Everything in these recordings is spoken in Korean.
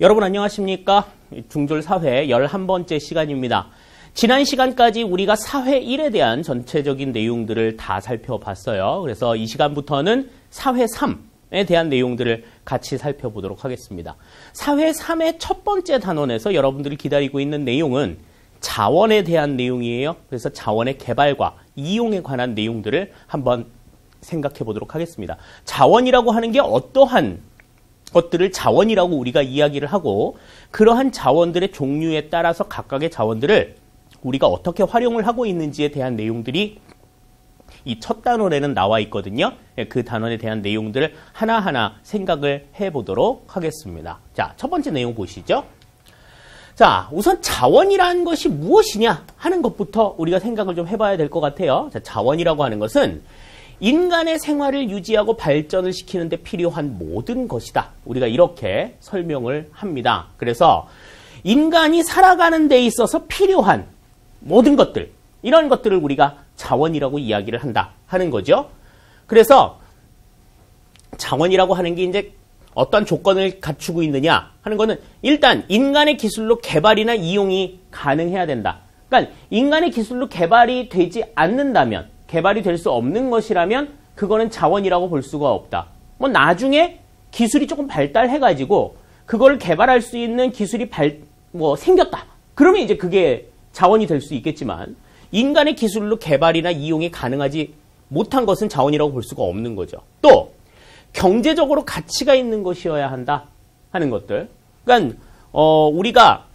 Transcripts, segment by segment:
여러분 안녕하십니까? 중졸사회 11번째 시간입니다. 지난 시간까지 우리가 사회 1에 대한 전체적인 내용들을 다 살펴봤어요. 그래서 이 시간부터는 사회 3에 대한 내용들을 같이 살펴보도록 하겠습니다. 사회 3의 첫 번째 단원에서 여러분들이 기다리고 있는 내용은 자원에 대한 내용이에요. 그래서 자원의 개발과 이용에 관한 내용들을 한번 생각해 보도록 하겠습니다. 자원이라고 하는 게 어떠한 것들을 자원이라고 우리가 이야기를 하고 그러한 자원들의 종류에 따라서 각각의 자원들을 우리가 어떻게 활용을 하고 있는지에 대한 내용들이 이 첫 단원에는 나와 있거든요. 그 단원에 대한 내용들을 하나하나 생각을 해보도록 하겠습니다. 자, 첫 번째 내용 보시죠. 자, 우선 자원이라는 것이 무엇이냐 하는 것부터 우리가 생각을 좀 해봐야 될 것 같아요. 자, 자원이라고 하는 것은 인간의 생활을 유지하고 발전을 시키는 데 필요한 모든 것이다. 우리가 이렇게 설명을 합니다. 그래서 인간이 살아가는 데 있어서 필요한 모든 것들, 이런 것들을 우리가 자원이라고 이야기를 한다 하는 거죠. 그래서 자원이라고 하는 게 이제 어떤 조건을 갖추고 있느냐 하는 거는 일단 인간의 기술로 개발이나 이용이 가능해야 된다. 그러니까 인간의 기술로 개발이 되지 않는다면, 개발이 될 수 없는 것이라면 그거는 자원이라고 볼 수가 없다. 뭐 나중에 기술이 조금 발달해가지고 그걸 개발할 수 있는 기술이 생겼다. 그러면 이제 그게 자원이 될 수 있겠지만 인간의 기술로 개발이나 이용이 가능하지 못한 것은 자원이라고 볼 수가 없는 거죠. 또 경제적으로 가치가 있는 것이어야 한다 하는 것들. 그러니까 우리가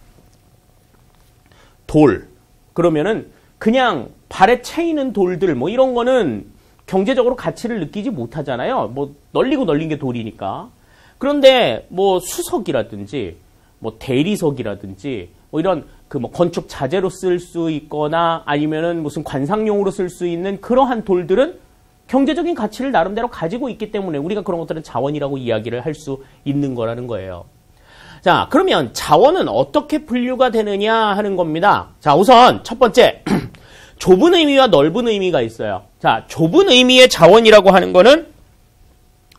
돌 그러면은 그냥 발에 채이는 돌들 뭐 이런 거는 경제적으로 가치를 느끼지 못하잖아요. 뭐 널리고 널린 게 돌이니까. 그런데 뭐 수석이라든지 뭐 대리석이라든지 뭐 이런 건축 자재로 쓸 수 있거나 아니면은 무슨 관상용으로 쓸 수 있는 그러한 돌들은 경제적인 가치를 나름대로 가지고 있기 때문에 우리가 그런 것들은 자원이라고 이야기를 할 수 있는 거라는 거예요. 자, 그러면 자원은 어떻게 분류가 되느냐 하는 겁니다. 자, 우선 첫 번째 좁은 의미와 넓은 의미가 있어요. 자, 좁은 의미의 자원이라고 하는 거는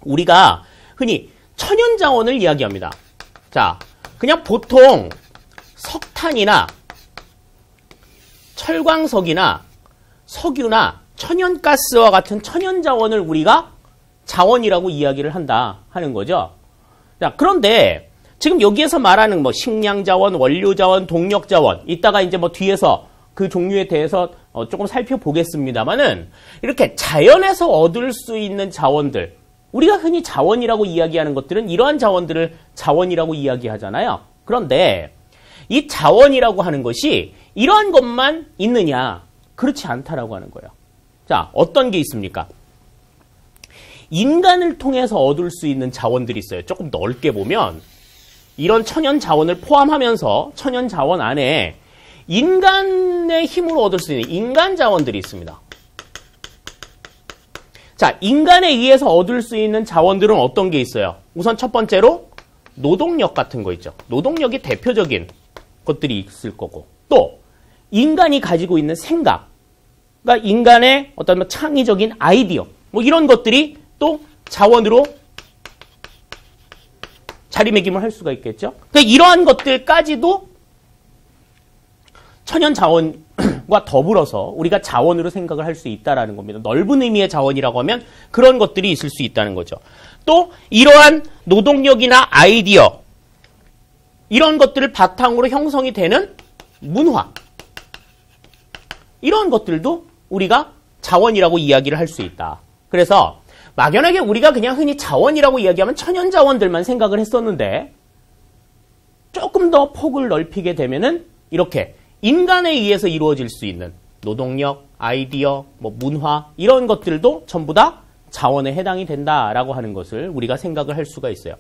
우리가 흔히 천연자원을 이야기합니다. 자, 그냥 보통 석탄이나 철광석이나 석유나 천연가스와 같은 천연자원을 우리가 자원이라고 이야기를 한다 하는 거죠. 자, 그런데 지금 여기에서 말하는 식량자원, 원료자원, 동력자원, 이따가 이제 뒤에서 그 종류에 대해서 조금 살펴보겠습니다만은 이렇게 자연에서 얻을 수 있는 자원들, 우리가 흔히 자원이라고 이야기하는 것들은 이러한 자원들을 자원이라고 이야기하잖아요. 그런데 이 자원이라고 하는 것이 이러한 것만 있느냐? 그렇지 않다라고 하는 거예요. 자, 어떤 게 있습니까? 인간을 통해서 얻을 수 있는 자원들이 있어요. 조금 넓게 보면 이런 천연 자원을 포함하면서 천연 자원 안에 인간의 힘으로 얻을 수 있는 인간 자원들이 있습니다. 자, 인간에 의해서 얻을 수 있는 자원들은 어떤 게 있어요? 우선 첫 번째로 노동력 같은 거 있죠. 노동력이 대표적인 것들이 있을 거고, 또 인간이 가지고 있는 생각, 그러니까 인간의 어떤 창의적인 아이디어, 이런 것들이 또 자원으로 자리매김을 할 수가 있겠죠. 그러니까 이러한 것들까지도 천연 자원과 더불어서 우리가 자원으로 생각을 할 수 있다라는 겁니다. 넓은 의미의 자원이라고 하면 그런 것들이 있을 수 있다는 거죠. 또 이러한 노동력이나 아이디어, 이런 것들을 바탕으로 형성이 되는 문화, 이런 것들도 우리가 자원이라고 이야기를 할 수 있다. 그래서 막연하게 우리가 그냥 흔히 자원이라고 이야기하면 천연 자원들만 생각을 했었는데 조금 더 폭을 넓히게 되면은 이렇게 인간에 의해서 이루어질 수 있는 노동력, 아이디어, 문화, 이런 것들도 전부 다 자원에 해당이 된다라고 하는 것을 우리가 생각을 할 수가 있어요.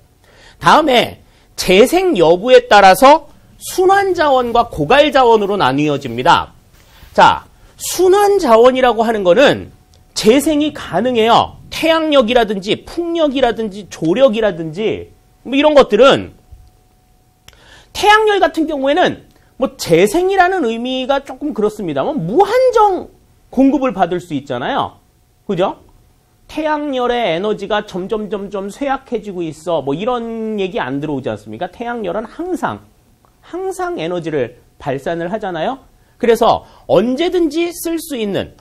다음에 재생 여부에 따라서 순환 자원과 고갈 자원으로 나뉘어집니다. 자, 순환 자원이라고 하는 거는 재생이 가능해요. 태양력이라든지 풍력이라든지 조력이라든지 이런 것들은 태양열 같은 경우에는 재생이라는 의미가 조금 그렇습니다만 무한정 공급을 받을 수 있잖아요. 그죠? 태양열의 에너지가 점점 쇠약해지고 있어. 뭐 이런 얘기 안 들어오지 않습니까? 태양열은 항상 에너지를 발산을 하잖아요. 그래서 언제든지 쓸 수 있는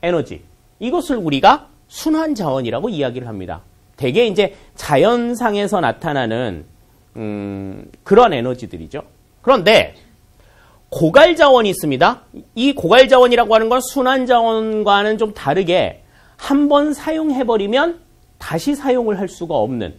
에너지, 이것을 우리가 순환 자원이라고 이야기를 합니다. 대개 이제 자연상에서 나타나는 그런 에너지들이죠. 그런데 고갈 자원이 있습니다. 이 고갈 자원이라고 하는 건 순환 자원과는 좀 다르게 한 번 사용해버리면 다시 사용을 할 수가 없는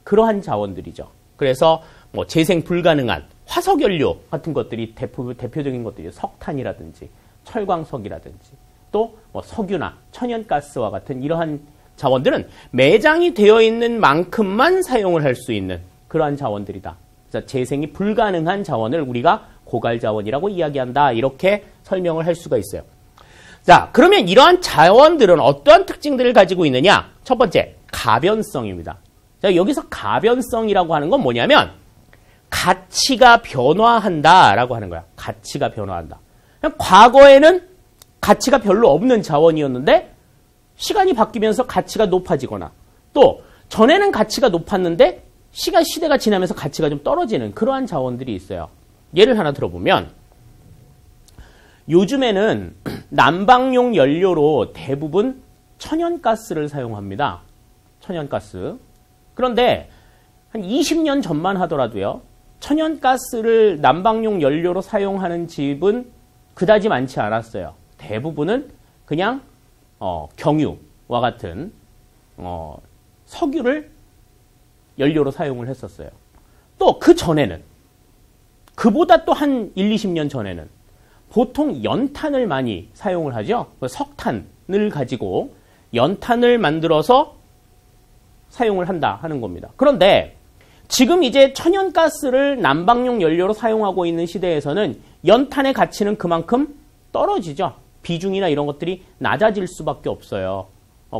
그러한 자원들이죠. 그래서 뭐 재생 불가능한 화석연료 같은 것들이 대표적인 것들이 석탄이라든지 철광석이라든지 또 뭐 석유나 천연가스와 같은 이러한 자원들은 매장이 되어 있는 만큼만 사용을 할 수 있는 그러한 자원들이다. 그래서 재생이 불가능한 자원을 우리가 고갈 자원이라고 이야기한다. 이렇게 설명을 할 수가 있어요. 자, 그러면 이러한 자원들은 어떠한 특징들을 가지고 있느냐? 첫 번째, 가변성입니다. 자, 여기서 가변성이라고 하는 건 뭐냐면 가치가 변화한다라고 하는 거야. 가치가 변화한다. 과거에는 가치가 별로 없는 자원이었는데 시간이 바뀌면서 가치가 높아지거나 또 전에는 가치가 높았는데 시대가 지나면서 가치가 좀 떨어지는 그러한 자원들이 있어요. 예를 하나 들어보면 요즘에는 난방용 연료로 대부분 천연가스를 사용합니다. 천연가스. 그런데 한 20년 전만 하더라도요. 천연가스를 난방용 연료로 사용하는 집은 그다지 많지 않았어요. 대부분은 그냥 경유와 같은 석유를 연료로 사용을 했었어요. 또 그 전에는 그보다 또 한 1, 20년 전에는 보통 연탄을 많이 사용을 하죠. 석탄을 가지고 연탄을 만들어서 사용을 한다 하는 겁니다. 그런데 지금 이제 천연가스를 난방용 연료로 사용하고 있는 시대에서는 연탄의 가치는 그만큼 떨어지죠. 비중이나 이런 것들이 낮아질 수밖에 없어요.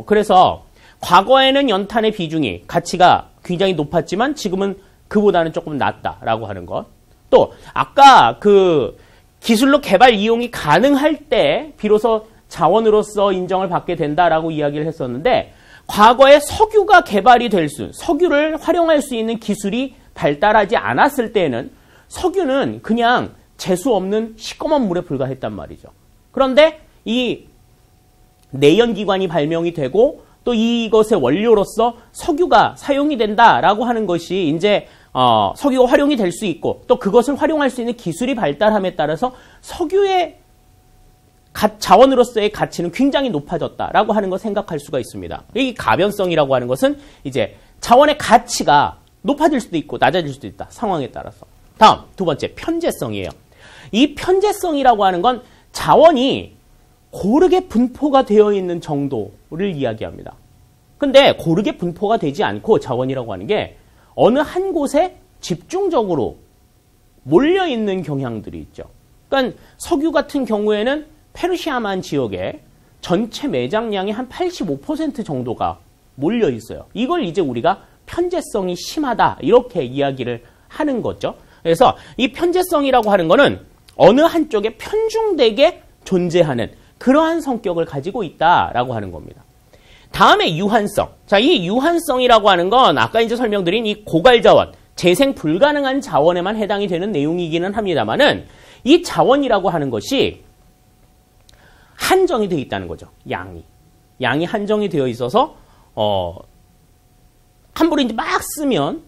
그래서 과거에는 연탄의 비중이 가치가 굉장히 높았지만 지금은 그보다는 조금 낮다라고 하는 것. 또 아까 그 기술로 개발 이용이 가능할 때 비로소 자원으로서 인정을 받게 된다라고 이야기를 했었는데 과거에 석유가 개발이 석유를 활용할 수 있는 기술이 발달하지 않았을 때에는 석유는 그냥 재수 없는 시꺼먼 물에 불과했단 말이죠. 그런데 이 내연기관이 발명이 되고 또 이것의 원료로서 석유가 사용이 된다라고 하는 것이 이제 석유가 활용이 될 수 있고 또 그것을 활용할 수 있는 기술이 발달함에 따라서 석유의 자원으로서의 가치는 굉장히 높아졌다라고 하는 걸 생각할 수가 있습니다. 이 가변성이라고 하는 것은 이제 자원의 가치가 높아질 수도 있고 낮아질 수도 있다. 상황에 따라서. 다음 두 번째 편재성이에요. 이 편재성이라고 하는 건 자원이 고르게 분포가 되어 있는 정도를 이야기합니다. 근데 고르게 분포가 되지 않고 자원이라고 하는 게 어느 한 곳에 집중적으로 몰려있는 경향들이 있죠. 그러니까 석유 같은 경우에는 페르시아만 지역에 전체 매장량의 한 85% 정도가 몰려 있어요. 이걸 이제 우리가 편재성이 심하다 이렇게 이야기를 하는 거죠. 그래서 이 편재성이라고 하는 거는 어느 한쪽에 편중되게 존재하는 그러한 성격을 가지고 있다라고 하는 겁니다. 다음에 유한성. 자, 이 유한성이라고 하는 건 아까 이제 설명드린 이 고갈 자원, 재생 불가능한 자원에만 해당이 되는 내용이기는 합니다만은 이 자원이라고 하는 것이 한정이 되어 있다는 거죠. 양이 한정이 되어 있어서 함부로 이제 막 쓰면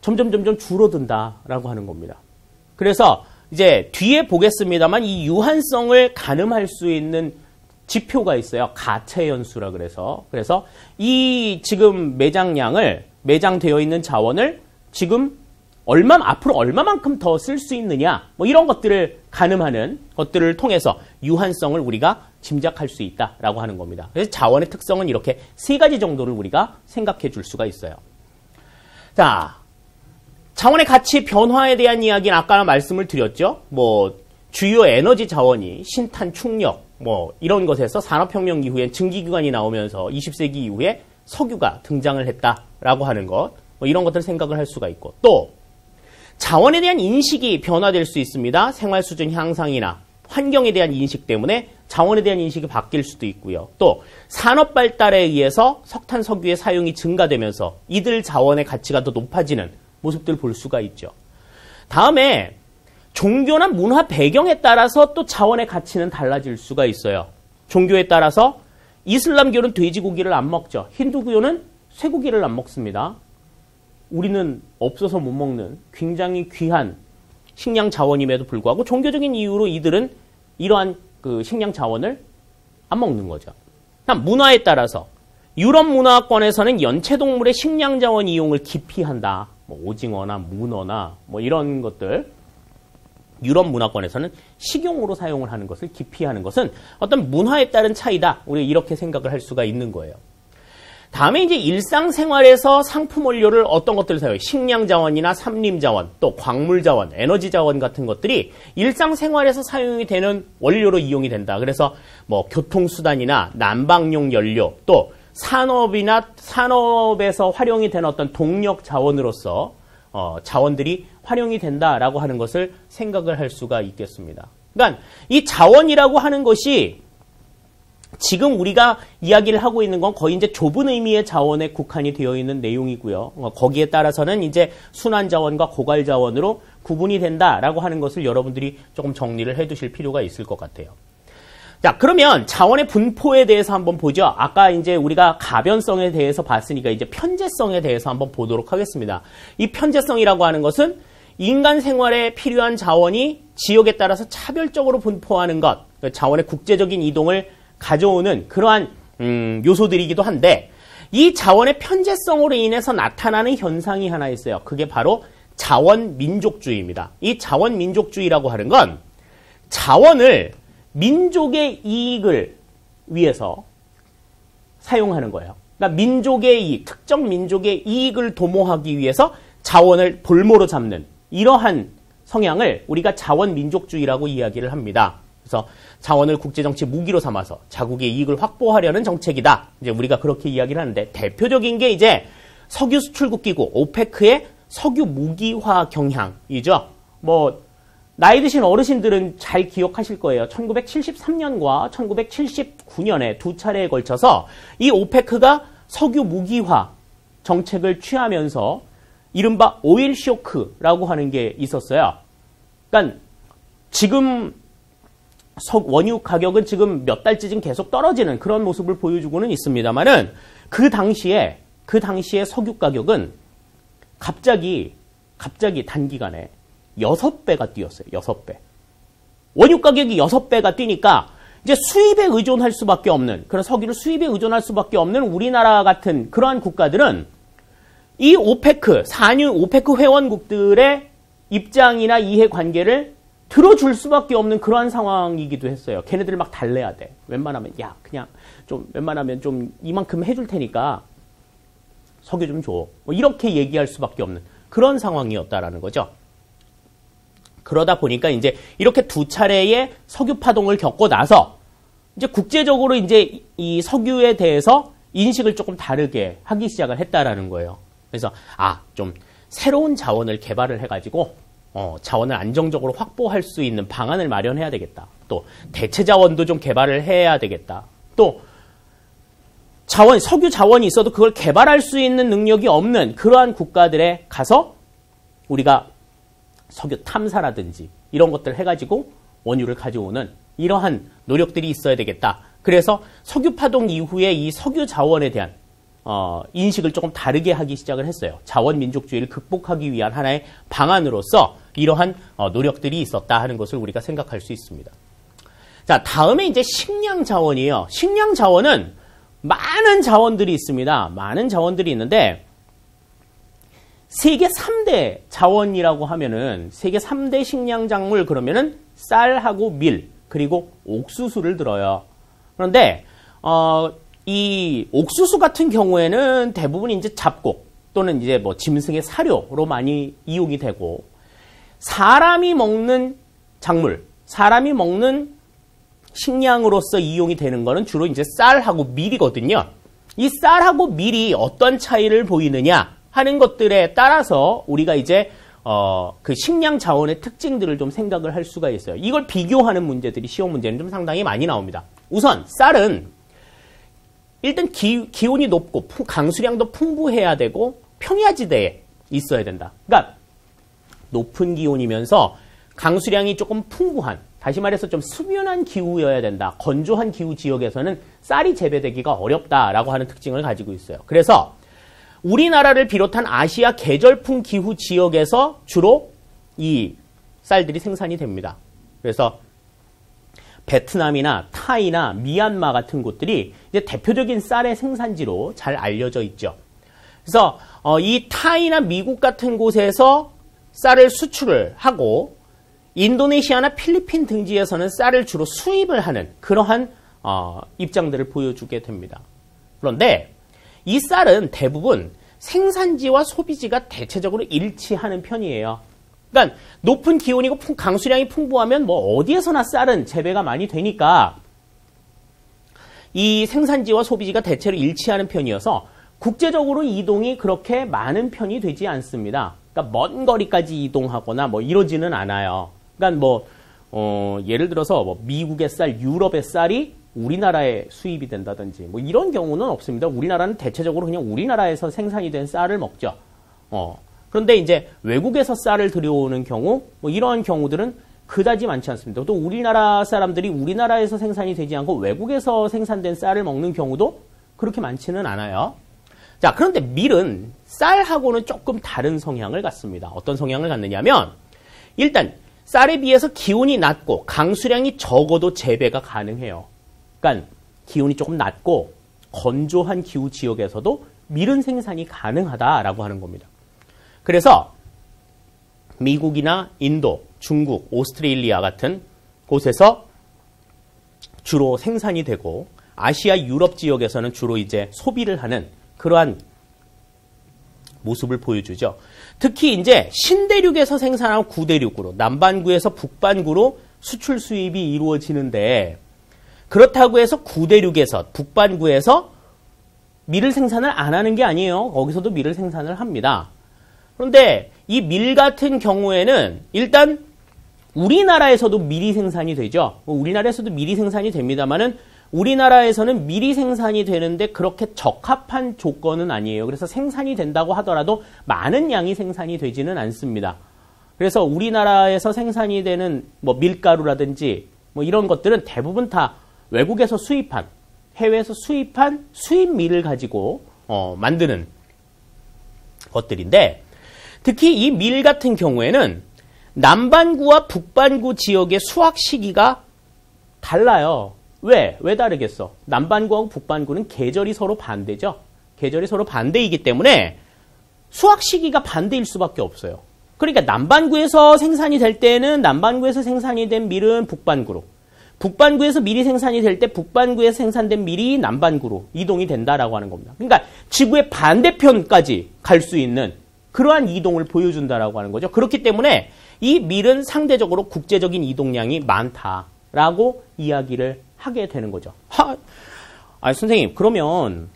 점점 줄어든다라고 하는 겁니다. 그래서 이제 뒤에 보겠습니다만 이 유한성을 가늠할 수 있는 지표가 있어요. 가체연수라 그래서 이 지금 매장되어 있는 자원을 지금 앞으로 얼마만큼 더 쓸 수 있느냐 뭐 이런 것들을 가늠하는 것들을 통해서 유한성을 우리가 짐작할 수 있다라고 하는 겁니다. 그래서 자원의 특성은 이렇게 세 가지 정도를 우리가 생각해 줄 수가 있어요. 자, 자원의 가치 변화에 대한 이야기는 아까 말씀을 드렸죠. 뭐 주요 에너지 자원이 신탄, 충력 뭐 이런 것에서 산업혁명 이후에 증기기관이 나오면서 20세기 이후에 석유가 등장을 했다라고 하는 것, 뭐 이런 것들을 생각을 할 수가 있고 또 자원에 대한 인식이 변화될 수 있습니다. 생활 수준 향상이나 환경에 대한 인식 때문에 자원에 대한 인식이 바뀔 수도 있고요. 또 산업 발달에 의해서 석탄, 석유의 사용이 증가되면서 이들 자원의 가치가 더 높아지는 모습들을 볼 수가 있죠. 다음에 종교나 문화 배경에 따라서 또 자원의 가치는 달라질 수가 있어요. 종교에 따라서 이슬람교는 돼지고기를 안 먹죠. 힌두교는 쇠고기를 안 먹습니다. 우리는 없어서 못 먹는 굉장히 귀한 식량 자원임에도 불구하고 종교적인 이유로 이들은 이러한 그 식량 자원을 안 먹는 거죠. 문화에 따라서 유럽 문화권에서는 연체동물의 식량 자원 이용을 기피한다. 뭐 오징어나 문어나 뭐 이런 것들. 유럽 문화권에서는 식용으로 사용을 하는 것을 기피하는 것은 어떤 문화에 따른 차이다. 우리가 이렇게 생각을 할 수가 있는 거예요. 다음에 이제 일상생활에서 상품 원료를 어떤 것들을 사용해요? 식량 자원이나 산림 자원, 또 광물 자원, 에너지 자원 같은 것들이 일상생활에서 사용이 되는 원료로 이용이 된다. 그래서 뭐 교통수단이나 난방용 연료, 또 산업에서 활용이 되는 어떤 동력 자원으로서 자원들이 활용이 된다라고 하는 것을 생각을 할 수가 있겠습니다. 그러니까 이 자원이라고 하는 것이 지금 우리가 이야기를 하고 있는 건 거의 이제 좁은 의미의 자원에 국한이 되어 있는 내용이고요. 거기에 따라서는 이제 순환 자원과 고갈 자원으로 구분이 된다라고 하는 것을 여러분들이 조금 정리를 해 두실 필요가 있을 것 같아요. 자, 그러면 자원의 분포에 대해서 한번 보죠. 아까 이제 우리가 가변성에 대해서 봤으니까 이제 편재성에 대해서 한번 보도록 하겠습니다. 이 편재성이라고 하는 것은 인간 생활에 필요한 자원이 지역에 따라서 차별적으로 분포하는 것, 자원의 국제적인 이동을 가져오는 그러한 요소들이기도 한데 이 자원의 편재성으로 인해서 나타나는 현상이 하나 있어요. 그게 바로 자원민족주의입니다. 이 자원민족주의라고 하는 건 자원을 민족의 이익을 위해서 사용하는 거예요. 그러니까 민족의 이익, 특정 민족의 이익을 도모하기 위해서 자원을 볼모로 잡는 이러한 성향을 우리가 자원민족주의라고 이야기를 합니다. 그래서 자원을 국제정치 무기로 삼아서 자국의 이익을 확보하려는 정책이다. 이제 우리가 그렇게 이야기를 하는데 대표적인 게 이제 석유 수출국기구 오페크의 석유 무기화 경향이죠. 뭐 나이 드신 어르신들은 잘 기억하실 거예요. 1973년과 1979년에 두 차례에 걸쳐서 이 오페크가 석유 무기화 정책을 취하면서 이른바 오일 쇼크라고 하는 게 있었어요. 그러니까 지금 원유 가격은 지금 몇 달째 지금 계속 떨어지는 그런 모습을 보여주고는 있습니다만은 그 당시에 석유 가격은 갑자기 단기간에 6배가 뛰었어요. 6배. 원유 가격이 6배가 뛰니까 이제 수입에 의존할 수밖에 없는 그런 석유를 수입에 의존할 수밖에 없는 우리나라 같은 그러한 국가들은 이 오페크 회원국들의 입장이나 이해관계를 들어줄 수밖에 없는 그러한 상황이기도 했어요. 걔네들 막 달래야 돼. 웬만하면 웬만하면 좀 이만큼 해줄 테니까 석유 좀 줘. 뭐 이렇게 얘기할 수밖에 없는 그런 상황이었다라는 거죠. 그러다 보니까 이제 이렇게 두 차례의 석유 파동을 겪고 나서 이제 국제적으로 이제 이 석유에 대해서 인식을 조금 다르게 하기 시작을 했다라는 거예요. 그래서 좀 새로운 자원을 개발을 해가지고 자원을 안정적으로 확보할 수 있는 방안을 마련해야 되겠다. 또 대체 자원도 좀 개발을 해야 되겠다. 또 석유 자원이 있어도 그걸 개발할 수 있는 능력이 없는 그러한 국가들에 가서 우리가 석유 탐사라든지 이런 것들 해가지고 원유를 가져오는 이러한 노력들이 있어야 되겠다. 그래서 석유 파동 이후에 이 석유 자원에 대한 인식을 조금 다르게 하기 시작을 했어요. 자원민족주의를 극복하기 위한 하나의 방안으로서 이러한 노력들이 있었다 하는 것을 우리가 생각할 수 있습니다. 자, 다음에 이제 식량 자원이에요. 식량 자원은 많은 자원들이 있습니다. 많은 자원들이 있는데 세계 3대 자원이라고 하면은 세계 3대 식량 작물 그러면은 쌀하고 밀 그리고 옥수수를 들어요. 그런데 이 옥수수 같은 경우에는 대부분 이제 잡곡 또는 이제 뭐 짐승의 사료로 많이 이용이 되고 사람이 먹는 작물, 사람이 먹는 식량으로서 이용이 되는 거는 주로 이제 쌀하고 밀이거든요. 이 쌀하고 밀이 어떤 차이를 보이느냐 하는 것들에 따라서 우리가 이제 그 식량 자원의 특징들을 좀 생각을 할 수가 있어요. 이걸 비교하는 문제들이 시험 문제는 좀 상당히 많이 나옵니다. 우선 쌀은 일단 기온이 높고 강수량도 풍부해야 되고 평야지대에 있어야 된다. 그러니까 높은 기온이면서 강수량이 조금 풍부한, 다시 말해서 좀 수변한 기후여야 된다. 건조한 기후 지역에서는 쌀이 재배되기가 어렵다라고 하는 특징을 가지고 있어요. 그래서 우리나라를 비롯한 아시아 계절풍 기후 지역에서 주로 이 쌀들이 생산이 됩니다. 그래서 베트남이나 타이나 미얀마 같은 곳들이 이제 대표적인 쌀의 생산지로 잘 알려져 있죠. 그래서 이 타이나 미국 같은 곳에서 쌀을 수출을 하고 인도네시아나 필리핀 등지에서는 쌀을 주로 수입을 하는 그러한 입장들을 보여주게 됩니다. 그런데 이 쌀은 대부분 생산지와 소비지가 대체적으로 일치하는 편이에요. 그러니까 높은 기온이고 강수량이 풍부하면 뭐 어디에서나 쌀은 재배가 많이 되니까 이 생산지와 소비지가 대체로 일치하는 편이어서 국제적으로 이동이 그렇게 많은 편이 되지 않습니다. 그러니까 먼 거리까지 이동하거나 뭐 이러지는 않아요. 그러니까 예를 들어서 뭐 미국의 쌀, 유럽의 쌀이 우리나라에 수입이 된다든지 뭐 이런 경우는 없습니다. 우리나라는 대체적으로 그냥 우리나라에서 생산이 된 쌀을 먹죠. 그런데 이제 외국에서 쌀을 들여오는 경우, 뭐 이러한 경우들은 그다지 많지 않습니다. 또 우리나라 사람들이 우리나라에서 생산이 되지 않고 외국에서 생산된 쌀을 먹는 경우도 그렇게 많지는 않아요. 자, 그런데 밀은 쌀하고는 조금 다른 성향을 갖습니다. 어떤 성향을 갖느냐면, 일단 쌀에 비해서 기온이 낮고 강수량이 적어도 재배가 가능해요. 그러니까 기온이 조금 낮고 건조한 기후 지역에서도 밀은 생산이 가능하다라고 하는 겁니다. 그래서 미국이나 인도, 중국, 오스트레일리아 같은 곳에서 주로 생산이 되고 아시아, 유럽 지역에서는 주로 이제 소비를 하는 그러한 모습을 보여주죠. 특히 이제 신대륙에서 생산한 구대륙으로, 남반구에서 북반구로 수출 수입이 이루어지는데 그렇다고 해서 구대륙에서, 북반구에서 밀을 생산을 안 하는 게 아니에요. 거기서도 밀을 생산을 합니다. 그런데 이 밀 같은 경우에는 일단 우리나라에서도 밀이 생산이 되죠. 우리나라에서도 밀이 생산이 됩니다만은 우리나라에서는 밀이 생산이 되는데 그렇게 적합한 조건은 아니에요. 그래서 생산이 된다고 하더라도 많은 양이 생산이 되지는 않습니다. 그래서 우리나라에서 생산이 되는 뭐 밀가루라든지 뭐 이런 것들은 대부분 다 외국에서 수입한, 해외에서 수입한 수입 밀을 가지고 만드는 것들인데, 특히 이 밀 같은 경우에는 남반구와 북반구 지역의 수확 시기가 달라요. 왜 다르겠어? 남반구하고 북반구는 계절이 서로 반대죠. 계절이 서로 반대이기 때문에 수확 시기가 반대일 수밖에 없어요. 그러니까 남반구에서 생산이 될 때는 남반구에서 생산이 된 밀은 북반구로, 북반구에서 밀이 생산이 될 때 북반구에서 생산된 밀이 남반구로 이동이 된다라고 하는 겁니다. 그러니까 지구의 반대편까지 갈 수 있는 그러한 이동을 보여준다라고 하는 거죠. 그렇기 때문에 이 밀은 상대적으로 국제적인 이동량이 많다라고 이야기를 하게 되는 거죠. 선생님, 그러면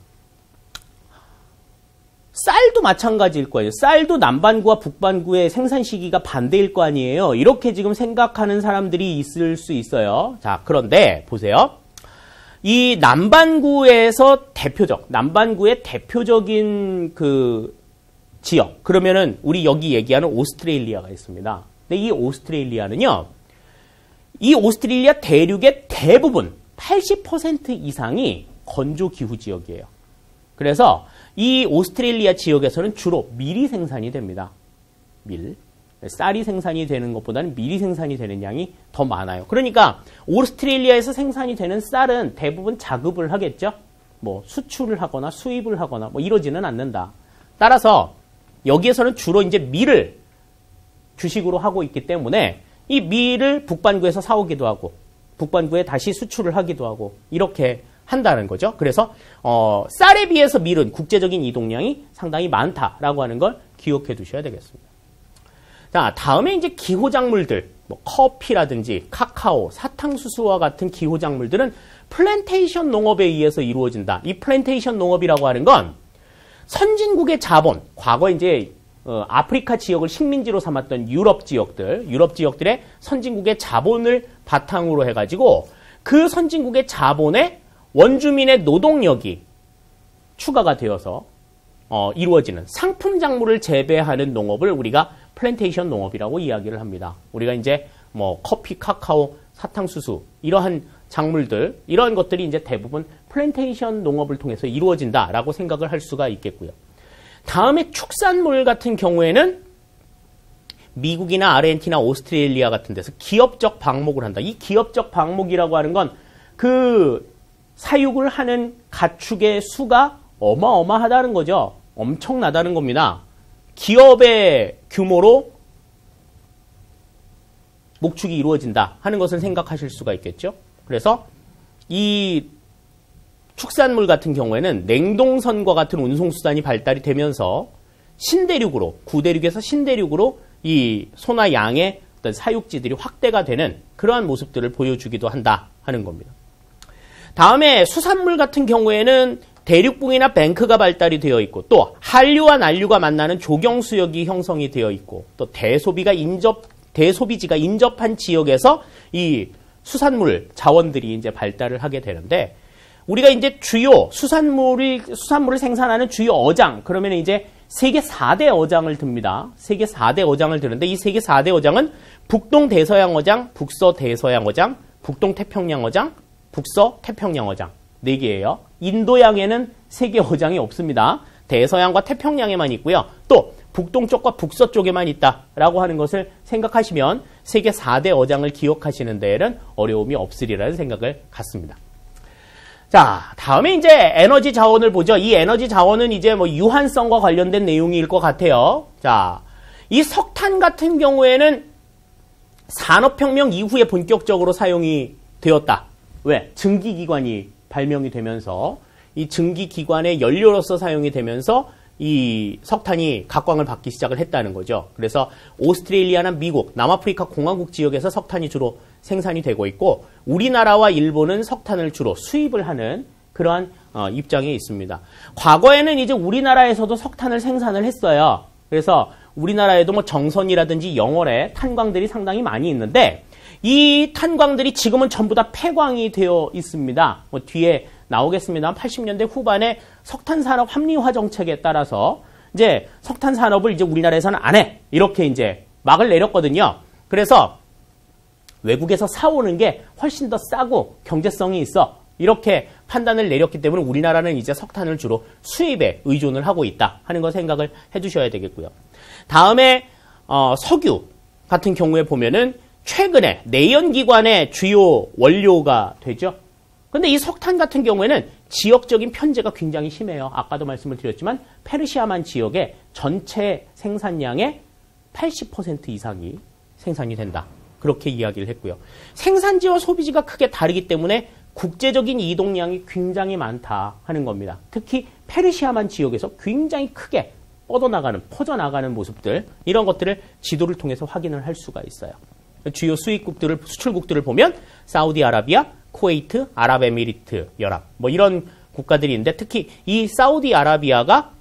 쌀도 마찬가지일 거예요. 쌀도 남반구와 북반구의 생산 시기가 반대일 거 아니에요. 이렇게 지금 생각하는 사람들이 있을 수 있어요. 자, 그런데 보세요. 이 남반구의 대표적인 그 지역, 그러면은 우리 여기 얘기하는 오스트레일리아가 있습니다. 근데 이 오스트레일리아는요, 이 오스트레일리아 대륙의 대부분 80% 이상이 건조 기후 지역이에요. 그래서 이 오스트레일리아 지역에서는 주로 밀이 생산이 됩니다. 밀. 쌀이 생산이 되는 것보다는 밀이 생산이 되는 양이 더 많아요. 그러니까 오스트레일리아에서 생산이 되는 쌀은 대부분 자급을 하겠죠. 뭐 수출을 하거나 수입을 하거나 뭐 이러지는 않는다. 따라서 여기에서는 주로 이제 밀을 주식으로 하고 있기 때문에 이 밀을 북반구에서 사오기도 하고 북반구에 다시 수출을 하기도 하고 이렇게 한다는 거죠. 그래서 쌀에 비해서 밀은 국제적인 이동량이 상당히 많다라고 하는 걸 기억해 두셔야 되겠습니다. 자, 다음에 이제 기호작물들, 뭐 커피라든지 카카오, 사탕수수와 같은 기호작물들은 플랜테이션 농업에 의해서 이루어진다. 이 플랜테이션 농업이라고 하는 건 선진국의 자본, 과거 이제 아프리카 지역을 식민지로 삼았던 유럽 지역들의 선진국의 자본을 바탕으로 해가지고 그 선진국의 자본에 원주민의 노동력이 추가가 되어서 이루어지는 상품 작물을 재배하는 농업을 우리가 플랜테이션 농업이라고 이야기를 합니다. 우리가 이제 뭐 커피, 카카오, 사탕수수 이러한 작물들 이런 것들이 이제 대부분 플랜테이션 농업을 통해서 이루어진다라고 생각을 할 수가 있겠고요. 다음에 축산물 같은 경우에는 미국이나 아르헨티나, 오스트레일리아 같은 데서 기업적 방목을 한다. 이 기업적 방목이라고 하는 건 그 사육을 하는 가축의 수가 어마어마하다는 거죠. 엄청나다는 겁니다. 기업의 규모로 목축이 이루어진다 하는 것을 생각하실 수가 있겠죠. 그래서 이 축산물 같은 경우에는 냉동선과 같은 운송수단이 발달이 되면서 신대륙으로, 구대륙에서 신대륙으로 이 소나 양의 어떤 사육지들이 확대가 되는 그러한 모습들을 보여주기도 한다 하는 겁니다. 다음에 수산물 같은 경우에는 대륙붕이나 뱅크가 발달이 되어 있고 또 한류와 난류가 만나는 조경수역이 형성이 되어 있고 또 대소비지가 인접한 지역에서 이 수산물 자원들이 이제 발달을 하게 되는데 우리가 이제 주요 수산물을 생산하는 주요 어장 그러면 이제 세계 4대 어장을 듭니다. 세계 4대 어장을 드는데 이 세계 4대 어장은 북동 대서양 어장, 북서 대서양 어장, 북동 태평양 어장, 북서 태평양 어장 4개예요. 인도양에는 세계 어장이 없습니다. 대서양과 태평양에만 있고요. 또 북동쪽과 북서 쪽에만 있다라고 하는 것을 생각하시면 세계 4대 어장을 기억하시는 데에는 어려움이 없으리라는 생각을 갖습니다. 자, 다음에 이제 에너지 자원을 보죠. 이 에너지 자원은 이제 뭐 유한성과 관련된 내용일 것 같아요. 자, 이 석탄 같은 경우에는 산업혁명 이후에 본격적으로 사용이 되었다. 왜? 증기기관이 발명이 되면서 이 증기기관의 연료로서 사용이 되면서 이 석탄이 각광을 받기 시작을 했다는 거죠. 그래서 오스트레일리아나 미국, 남아프리카 공화국 지역에서 석탄이 주로 생산이 되고 있고 우리나라와 일본은 석탄을 주로 수입을 하는 그러한 입장에 있습니다. 과거에는 이제 우리나라에서도 석탄을 생산을 했어요. 그래서 우리나라에도 뭐 정선이라든지 영월에 탄광들이 상당히 많이 있는데 이 탄광들이 지금은 전부 다 폐광이 되어 있습니다. 뭐 뒤에 나오겠습니다. 80년대 후반에 석탄 산업 합리화 정책에 따라서 이제 석탄 산업을 이제 우리나라에서는 안 해. 이렇게 이제 막을 내렸거든요. 그래서 외국에서 사오는 게 훨씬 더 싸고 경제성이 있어. 이렇게 판단을 내렸기 때문에 우리나라는 이제 석탄을 주로 수입에 의존을 하고 있다 하는 거 생각을 해두셔야 되겠고요. 다음에 석유 같은 경우에 보면은 최근에 내연기관의 주요 원료가 되죠. 근데 이 석탄 같은 경우에는 지역적인 편제가 굉장히 심해요. 아까도 말씀을 드렸지만 페르시아만 지역의 전체 생산량의 80% 이상이 생산이 된다. 그렇게 이야기를 했고요. 생산지와 소비지가 크게 다르기 때문에 국제적인 이동량이 굉장히 많다 하는 겁니다. 특히 페르시아만 지역에서 굉장히 크게 퍼져나가는 모습들 이런 것들을 지도를 통해서 확인을 할 수가 있어요. 주요 수출국들을 보면 사우디아라비아, 쿠웨이트, 아랍에미리트 연합 뭐 이런 국가들이 있는데 특히 이 사우디아라비아가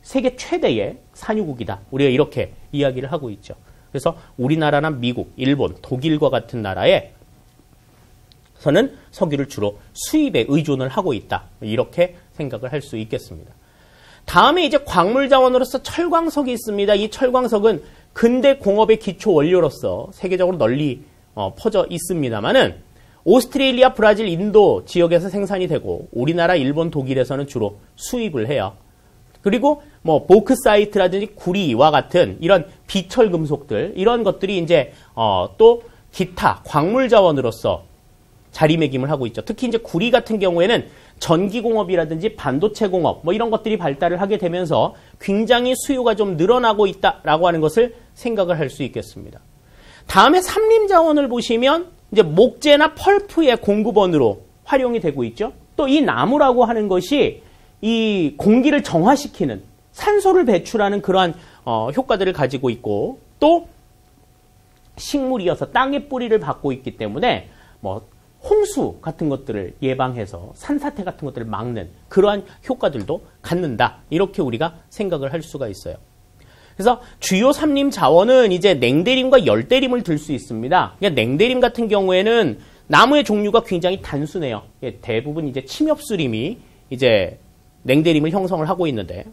세계 최대의 산유국이다. 우리가 이렇게 이야기를 하고 있죠. 그래서 우리나라나 미국, 일본, 독일과 같은 나라에서는 석유를 주로 수입에 의존을 하고 있다. 이렇게 생각을 할 수 있겠습니다. 다음에 이제 광물 자원으로서 철광석이 있습니다. 이 철광석은 근대 공업의 기초 원료로서 세계적으로 널리 퍼져 있습니다만은 오스트레일리아, 브라질, 인도 지역에서 생산이 되고 우리나라, 일본, 독일에서는 주로 수입을 해요. 그리고 뭐 보크사이트라든지 구리와 같은 이런 비철 금속들 이런 것들이 이제 또 기타 광물 자원으로서 자리매김을 하고 있죠. 특히 이제 구리 같은 경우에는 전기공업이라든지 반도체 공업 뭐 이런 것들이 발달을 하게 되면서 굉장히 수요가 좀 늘어나고 있다라고 하는 것을 생각을 할 수 있겠습니다. 다음에 삼림 자원을 보시면 이제 목재나 펄프의 공급원으로 활용이 되고 있죠. 또 이 나무라고 하는 것이 이 공기를 정화시키는 산소를 배출하는 그러한 효과들을 가지고 있고 또 식물이어서 땅의 뿌리를 받고 있기 때문에 뭐 홍수 같은 것들을 예방해서 산사태 같은 것들을 막는 그러한 효과들도 갖는다. 이렇게 우리가 생각을 할 수가 있어요. 그래서 주요 삼림 자원은 이제 냉대림과 열대림을 들 수 있습니다. 그러니까 냉대림 같은 경우에는 나무의 종류가 굉장히 단순해요. 대부분 이제 침엽수림이 이제 냉대림을 형성을 하고 있는데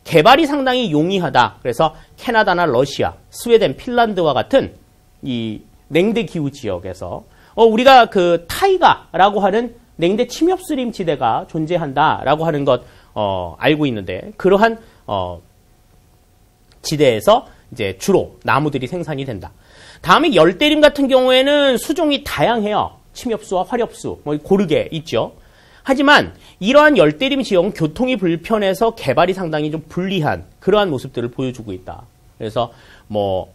개발이 상당히 용이하다. 그래서 캐나다나 러시아, 스웨덴, 핀란드와 같은 이 냉대 기후 지역에서 우리가 그 타이가라고 하는 냉대 침엽수림 지대가 존재한다라고 하는 것 알고 있는데 그러한 지대에서 이제 주로 나무들이 생산이 된다. 다음에 열대림 같은 경우에는 수종이 다양해요. 침엽수와 화렵수 뭐 고르게 있죠. 하지만 이러한 열대림 지역은 교통이 불편해서 개발이 상당히 좀 불리한 그러한 모습들을 보여주고 있다. 그래서 뭐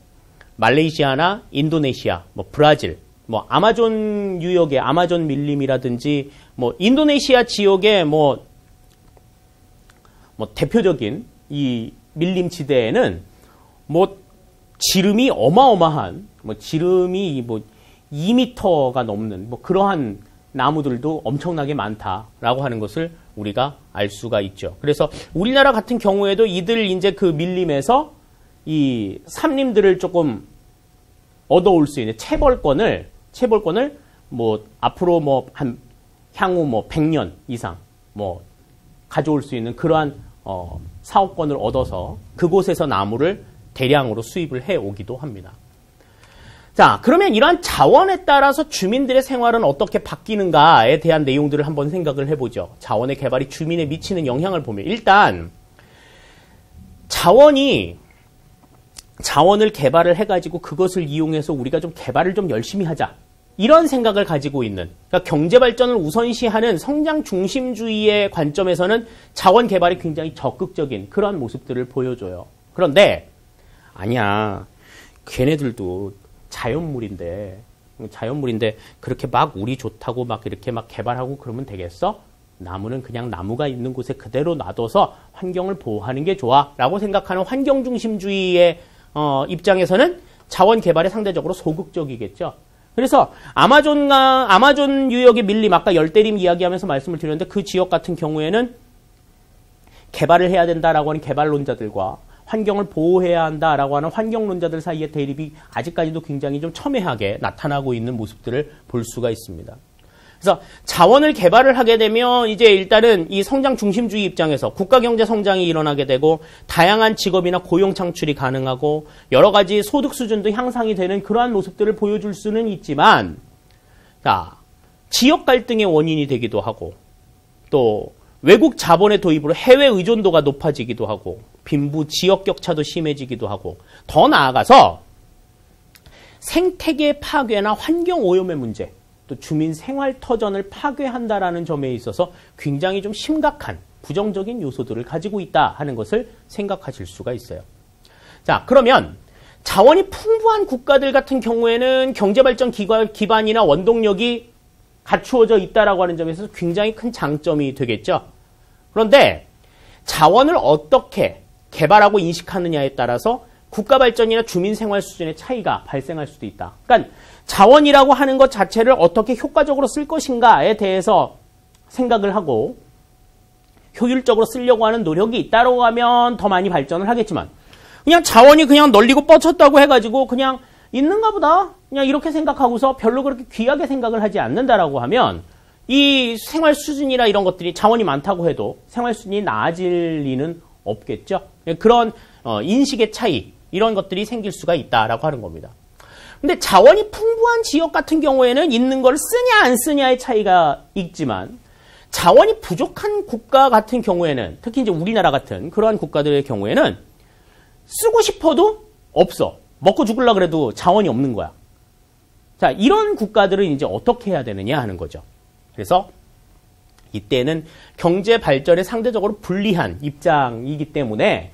말레이시아나 인도네시아, 뭐 브라질, 뭐 아마존 유역의 아마존 밀림이라든지 뭐 인도네시아 지역의 뭐 대표적인 이 밀림 지대에는 뭐 지름이 어마어마한 뭐 지름이 뭐 2m가 넘는 뭐 그러한 나무들도 엄청나게 많다라고 하는 것을 우리가 알 수가 있죠. 그래서 우리나라 같은 경우에도 이들 이제 그 밀림에서 이 삼림들을 조금 얻어올 수 있는 채벌권을 뭐 앞으로 뭐 한 향후 뭐 100년 이상 뭐 가져올 수 있는 그러한 사업권을 얻어서 그곳에서 나무를 대량으로 수입을 해 오기도 합니다. 자, 그러면 이러한 자원에 따라서 주민들의 생활은 어떻게 바뀌는가에 대한 내용들을 한번 생각을 해보죠. 자원의 개발이 주민에 미치는 영향을 보면 일단 자원을 개발을 해가지고 그것을 이용해서 우리가 좀 개발을 좀 열심히 하자. 이런 생각을 가지고 있는 그러니까 경제발전을 우선시하는 성장 중심주의의 관점에서는 자원 개발이 굉장히 적극적인 그런 모습들을 보여줘요. 그런데 아니야. 걔네들도 자연물인데 그렇게 막 우리 좋다고 막 이렇게 막 개발하고 그러면 되겠어? 나무는 그냥 나무가 있는 곳에 그대로 놔둬서 환경을 보호하는 게 좋아라고 생각하는 환경중심주의의 입장에서는 자원 개발에 상대적으로 소극적이겠죠. 그래서 아마존 유역의 밀림 아까 열대림 이야기하면서 말씀을 드렸는데 그 지역 같은 경우에는 개발을 해야 된다라고 하는 개발론자들과 환경을 보호해야 한다라고 하는 환경론자들 사이의 대립이 아직까지도 굉장히 좀 첨예하게 나타나고 있는 모습들을 볼 수가 있습니다. 그래서 자원을 개발을 하게 되면 이제 일단은 이 성장 중심주의 입장에서 국가 경제 성장이 일어나게 되고 다양한 직업이나 고용 창출이 가능하고 여러 가지 소득 수준도 향상이 되는 그러한 모습들을 보여줄 수는 있지만 자, 지역 갈등의 원인이 되기도 하고 또 외국 자본의 도입으로 해외 의존도가 높아지기도 하고 빈부 지역 격차도 심해지기도 하고 더 나아가서 생태계 파괴나 환경 오염의 문제 또 주민 생활 터전을 파괴한다라는 점에 있어서 굉장히 좀 심각한 부정적인 요소들을 가지고 있다 하는 것을 생각하실 수가 있어요. 자, 그러면 자원이 풍부한 국가들 같은 경우에는 경제발전 기반이나 원동력이 갖추어져 있다라고 하는 점에서 굉장히 큰 장점이 되겠죠. 그런데 자원을 어떻게 개발하고 인식하느냐에 따라서 국가 발전이나 주민 생활 수준의 차이가 발생할 수도 있다. 그러니까 자원이라고 하는 것 자체를 어떻게 효과적으로 쓸 것인가에 대해서 생각을 하고 효율적으로 쓰려고 하는 노력이 있다고 하면 더 많이 발전을 하겠지만 그냥 자원이 그냥 널리고 뻗쳤다고 해가지고 그냥 있는가 보다 그냥 이렇게 생각하고서 별로 그렇게 귀하게 생각을 하지 않는다라고 하면 이 생활 수준이나 이런 것들이 자원이 많다고 해도 생활 수준이 나아질 리는 없겠죠. 그런 인식의 차이 이런 것들이 생길 수가 있다라고 하는 겁니다. 근데 자원이 풍부한 지역 같은 경우에는 있는 걸 쓰냐 안 쓰냐의 차이가 있지만 자원이 부족한 국가 같은 경우에는 특히 이제 우리나라 같은 그러한 국가들의 경우에는 쓰고 싶어도 없어. 먹고 죽으려고 그래도 자원이 없는 거야. 자, 이런 국가들은 이제 어떻게 해야 되느냐 하는 거죠. 그래서 이때는 경제 발전에 상대적으로 불리한 입장이기 때문에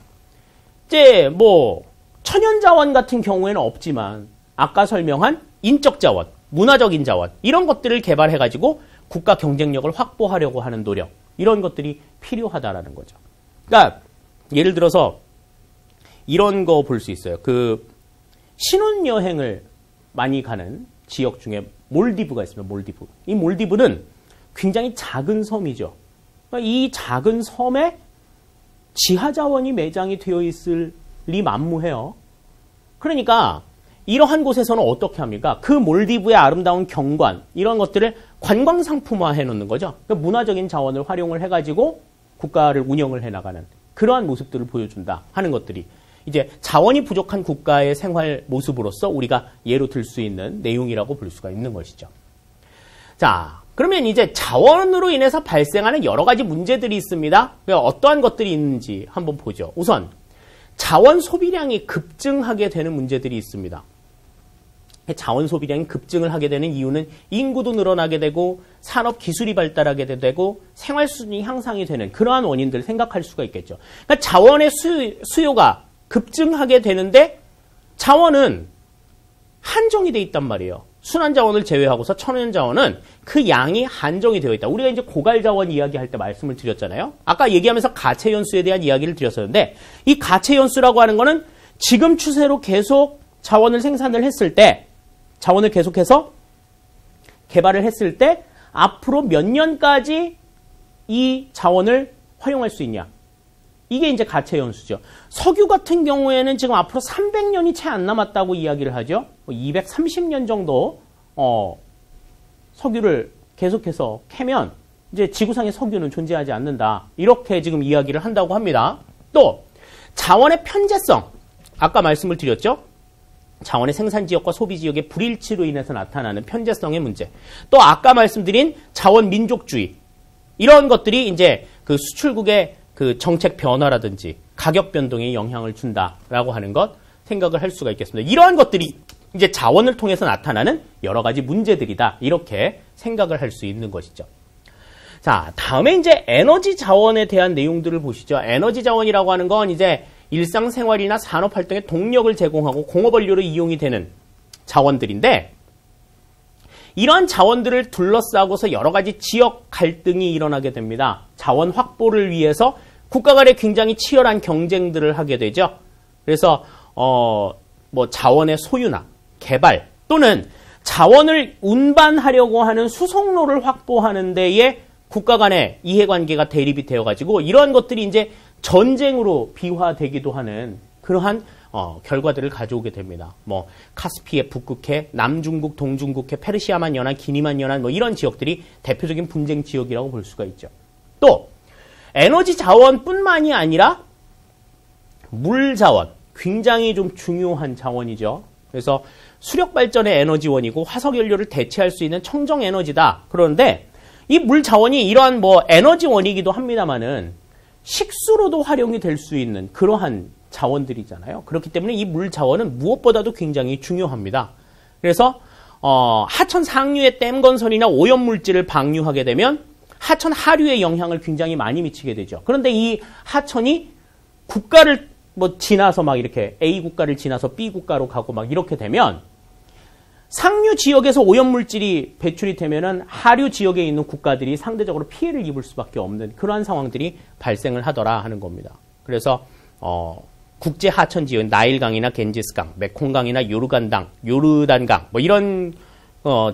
이제 뭐 천연 자원 같은 경우에는 없지만 아까 설명한 인적 자원, 문화적인 자원 이런 것들을 개발해 가지고 국가 경쟁력을 확보하려고 하는 노력 이런 것들이 필요하다라는 거죠. 그러니까 예를 들어서 이런 거 볼 수 있어요. 그 신혼여행을 많이 가는 지역 중에 몰디브가 있습니다. 몰디브. 이 몰디브는 굉장히 작은 섬이죠. 그러니까 이 작은 섬에 지하 자원이 매장이 되어 있을 천하리만무해요. 그러니까 이러한 곳에서는 어떻게 합니까? 그 몰디브의 아름다운 경관 이런 것들을 관광상품화해 놓는 거죠. 그러니까 문화적인 자원을 활용을 해가지고 국가를 운영을 해나가는 그러한 모습들을 보여준다 하는 것들이 이제 자원이 부족한 국가의 생활 모습으로서 우리가 예로 들 수 있는 내용이라고 볼 수가 있는 것이죠. 자, 그러면 이제 자원으로 인해서 발생하는 여러 가지 문제들이 있습니다. 어떠한 것들이 있는지 한번 보죠. 우선 자원 소비량이 급증하게 되는 문제들이 있습니다. 자원 소비량이 급증을 하게 되는 이유는 인구도 늘어나게 되고 산업 기술이 발달하게 되고 생활 수준이 향상이 되는 그러한 원인들을 생각할 수가 있겠죠. 그러니까 자원의 수요가 급증하게 되는데 자원은 한정이 돼 있단 말이에요. 순환 자원을 제외하고서 천연 자원은 그 양이 한정이 되어 있다. 우리가 이제 고갈 자원 이야기할 때 말씀을 드렸잖아요. 아까 얘기하면서 가채 연수에 대한 이야기를 드렸었는데 이 가채 연수라고 하는 거는 지금 추세로 계속 자원을 생산을 했을 때 자원을 계속해서 개발을 했을 때 앞으로 몇 년까지 이 자원을 활용할 수 있냐. 이게 이제 가채 연수죠. 석유 같은 경우에는 지금 앞으로 300년이 채 안 남았다고 이야기를 하죠. 230년 정도 석유를 계속해서 캐면 이제 지구상의 석유는 존재하지 않는다. 이렇게 지금 이야기를 한다고 합니다. 또 자원의 편재성. 아까 말씀을 드렸죠. 자원의 생산지역과 소비지역의 불일치로 인해서 나타나는 편재성의 문제. 또 아까 말씀드린 자원 민족주의. 이런 것들이 이제 그 수출국의 그 정책 변화라든지 가격 변동에 영향을 준다라고 하는 것 생각을 할 수가 있겠습니다. 이러한 것들이 이제 자원을 통해서 나타나는 여러 가지 문제들이다. 이렇게 생각을 할 수 있는 것이죠. 자, 다음에 이제 에너지 자원에 대한 내용들을 보시죠. 에너지 자원이라고 하는 건 이제 일상생활이나 산업활동에 동력을 제공하고 공업원료로 이용이 되는 자원들인데 이러한 자원들을 둘러싸고서 여러 가지 지역 갈등이 일어나게 됩니다. 자원 확보를 위해서 국가 간에 굉장히 치열한 경쟁들을 하게 되죠. 그래서 뭐 자원의 소유나 개발 또는 자원을 운반하려고 하는 수송로를 확보하는 데에 국가 간의 이해관계가 대립이 되어가지고 이러한 것들이 이제 전쟁으로 비화되기도 하는 그러한 결과들을 가져오게 됩니다. 뭐 카스피해, 북극해, 남중국, 동중국해, 페르시아만 연안, 기니만 연안 뭐 이런 지역들이 대표적인 분쟁 지역이라고 볼 수가 있죠. 또 에너지 자원뿐만이 아니라 물 자원, 굉장히 좀 중요한 자원이죠. 그래서 수력 발전의 에너지원이고 화석 연료를 대체할 수 있는 청정 에너지다. 그런데 이 물 자원이 이러한 뭐 에너지원이기도 합니다만은 식수로도 활용이 될 수 있는 그러한 자원들이잖아요. 그렇기 때문에 이 물 자원은 무엇보다도 굉장히 중요합니다. 그래서 하천 상류의 댐 건설이나 오염 물질을 방류하게 되면 하천 하류에 영향을 굉장히 많이 미치게 되죠. 그런데 이 하천이 국가를 뭐 지나서 막 이렇게 A 국가를 지나서 B 국가로 가고 막 이렇게 되면 상류 지역에서 오염 물질이 배출이 되면은 하류 지역에 있는 국가들이 상대적으로 피해를 입을 수밖에 없는 그러한 상황들이 발생을 하더라 하는 겁니다. 그래서 국제 하천 지역 나일강이나 겐지스강, 메콩강이나 요르단강 뭐 이런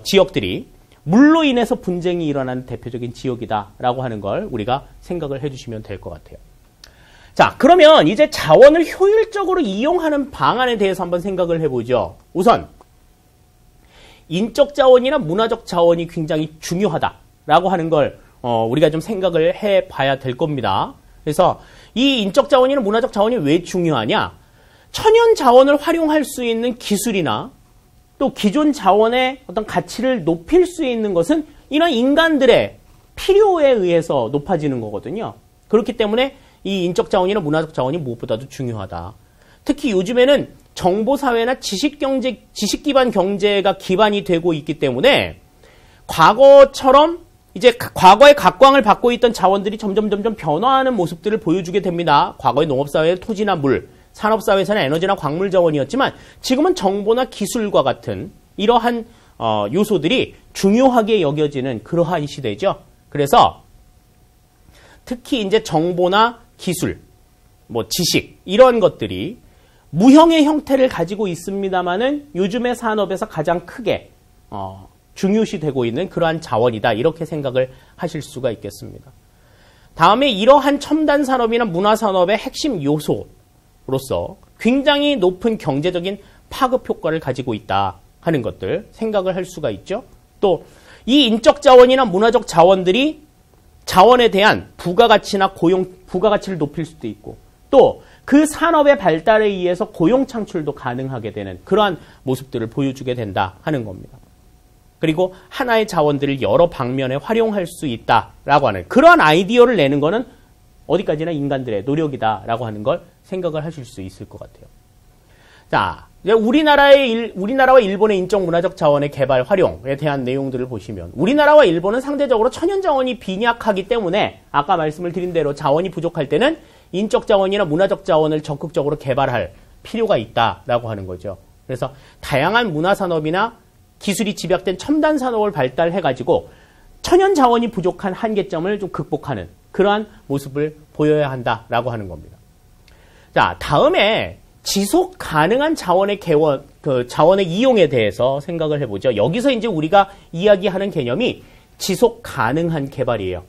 지역들이 물로 인해서 분쟁이 일어나는 대표적인 지역이다라고 하는 걸 우리가 생각을 해주시면 될 것 같아요. 자, 그러면 이제 자원을 효율적으로 이용하는 방안에 대해서 한번 생각을 해보죠. 우선 인적 자원이나 문화적 자원이 굉장히 중요하다라고 하는 걸 우리가 좀 생각을 해봐야 될 겁니다. 그래서 이 인적 자원이나 문화적 자원이 왜 중요하냐? 천연 자원을 활용할 수 있는 기술이나 또 기존 자원의 어떤 가치를 높일 수 있는 것은 이런 인간들의 필요에 의해서 높아지는 거거든요. 그렇기 때문에 이 인적 자원이나 문화적 자원이 무엇보다도 중요하다. 특히 요즘에는 정보사회나 지식 기반 경제가 기반이 되고 있기 때문에 과거처럼 이제 과거에 각광을 받고 있던 자원들이 점점 변화하는 모습들을 보여주게 됩니다. 과거의 농업사회의 토지나 물, 산업사회에서는 에너지나 광물 자원이었지만 지금은 정보나 기술과 같은 이러한 요소들이 중요하게 여겨지는 그러한 시대죠. 그래서 특히 이제 정보나 기술, 뭐 지식 이런 것들이 무형의 형태를 가지고 있습니다만은 요즘의 산업에서 가장 크게 중요시되고 있는 그러한 자원이다. 이렇게 생각을 하실 수가 있겠습니다. 다음에 이러한 첨단 산업이나 문화 산업의 핵심 요소로서 굉장히 높은 경제적인 파급 효과를 가지고 있다 하는 것들 생각을 할 수가 있죠. 또 이 인적 자원이나 문화적 자원들이 자원에 대한 부가가치나 부가가치를 높일 수도 있고 또 그 산업의 발달에 의해서 고용 창출도 가능하게 되는 그러한 모습들을 보여주게 된다 하는 겁니다. 그리고 하나의 자원들을 여러 방면에 활용할 수 있다라고 하는 그러한 아이디어를 내는 거는 어디까지나 인간들의 노력이다라고 하는 걸 생각을 하실 수 있을 것 같아요. 자, 우리나라와 일본의 인적 문화적 자원의 개발 활용에 대한 내용들을 보시면 우리나라와 일본은 상대적으로 천연 자원이 빈약하기 때문에 아까 말씀을 드린 대로 자원이 부족할 때는 인적 자원이나 문화적 자원을 적극적으로 개발할 필요가 있다라고 하는 거죠. 그래서 다양한 문화 산업이나 기술이 집약된 첨단 산업을 발달해가지고 천연 자원이 부족한 한계점을 좀 극복하는 그러한 모습을 보여야 한다라고 하는 겁니다. 자, 다음에 지속 가능한 자원의 자원의 이용에 대해서 생각을 해보죠. 여기서 이제 우리가 이야기하는 개념이 지속 가능한 개발이에요.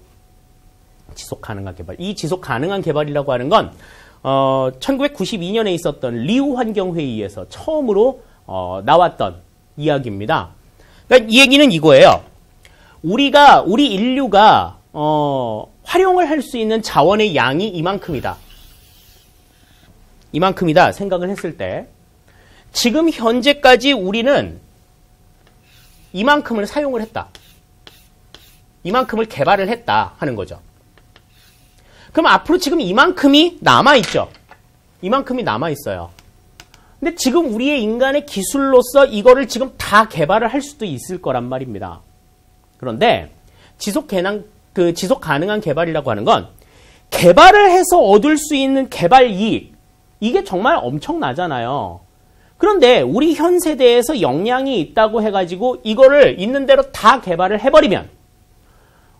지속 가능한 개발. 이 지속 가능한 개발이라고 하는 건 1992년에 있었던 리우 환경회의에서 처음으로 나왔던 이야기입니다. 그러니까 이 얘기는 이거예요. 우리 인류가 활용을 할 수 있는 자원의 양이 이만큼이다 생각을 했을 때 지금 현재까지 우리는 이만큼을 사용을 했다. 이만큼을 개발을 했다 하는 거죠. 그럼 앞으로 지금 이만큼이 남아있죠. 이만큼이 남아있어요. 근데 지금 우리의 인간의 기술로서 이거를 지금 다 개발을 할 수도 있을 거란 말입니다. 그런데 지속 가능한 개발이라고 하는 건 개발을 해서 얻을 수 있는 개발 이익, 이게 정말 엄청나잖아요. 그런데 우리 현 세대에서 역량이 있다고 해가지고 이거를 있는 대로 다 개발을 해버리면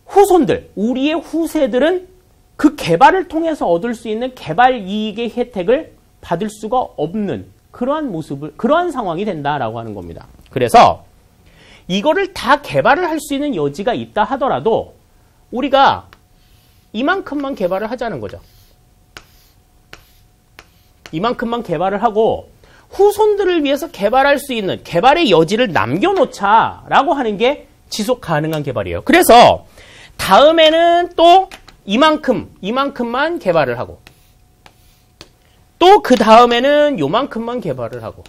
후손들, 우리의 후세들은 그 개발을 통해서 얻을 수 있는 개발 이익의 혜택을 받을 수가 없는 그러한 상황이 된다라고 하는 겁니다. 그래서 이거를 다 개발을 할 수 있는 여지가 있다 하더라도 우리가 이만큼만 개발을 하자는 거죠. 이만큼만 개발을 하고 후손들을 위해서 개발할 수 있는 개발의 여지를 남겨놓자라고 하는 게 지속 가능한 개발이에요. 그래서 다음에는 또 이만큼만 개발을 하고 또 그 다음에는 요만큼만 개발을 하고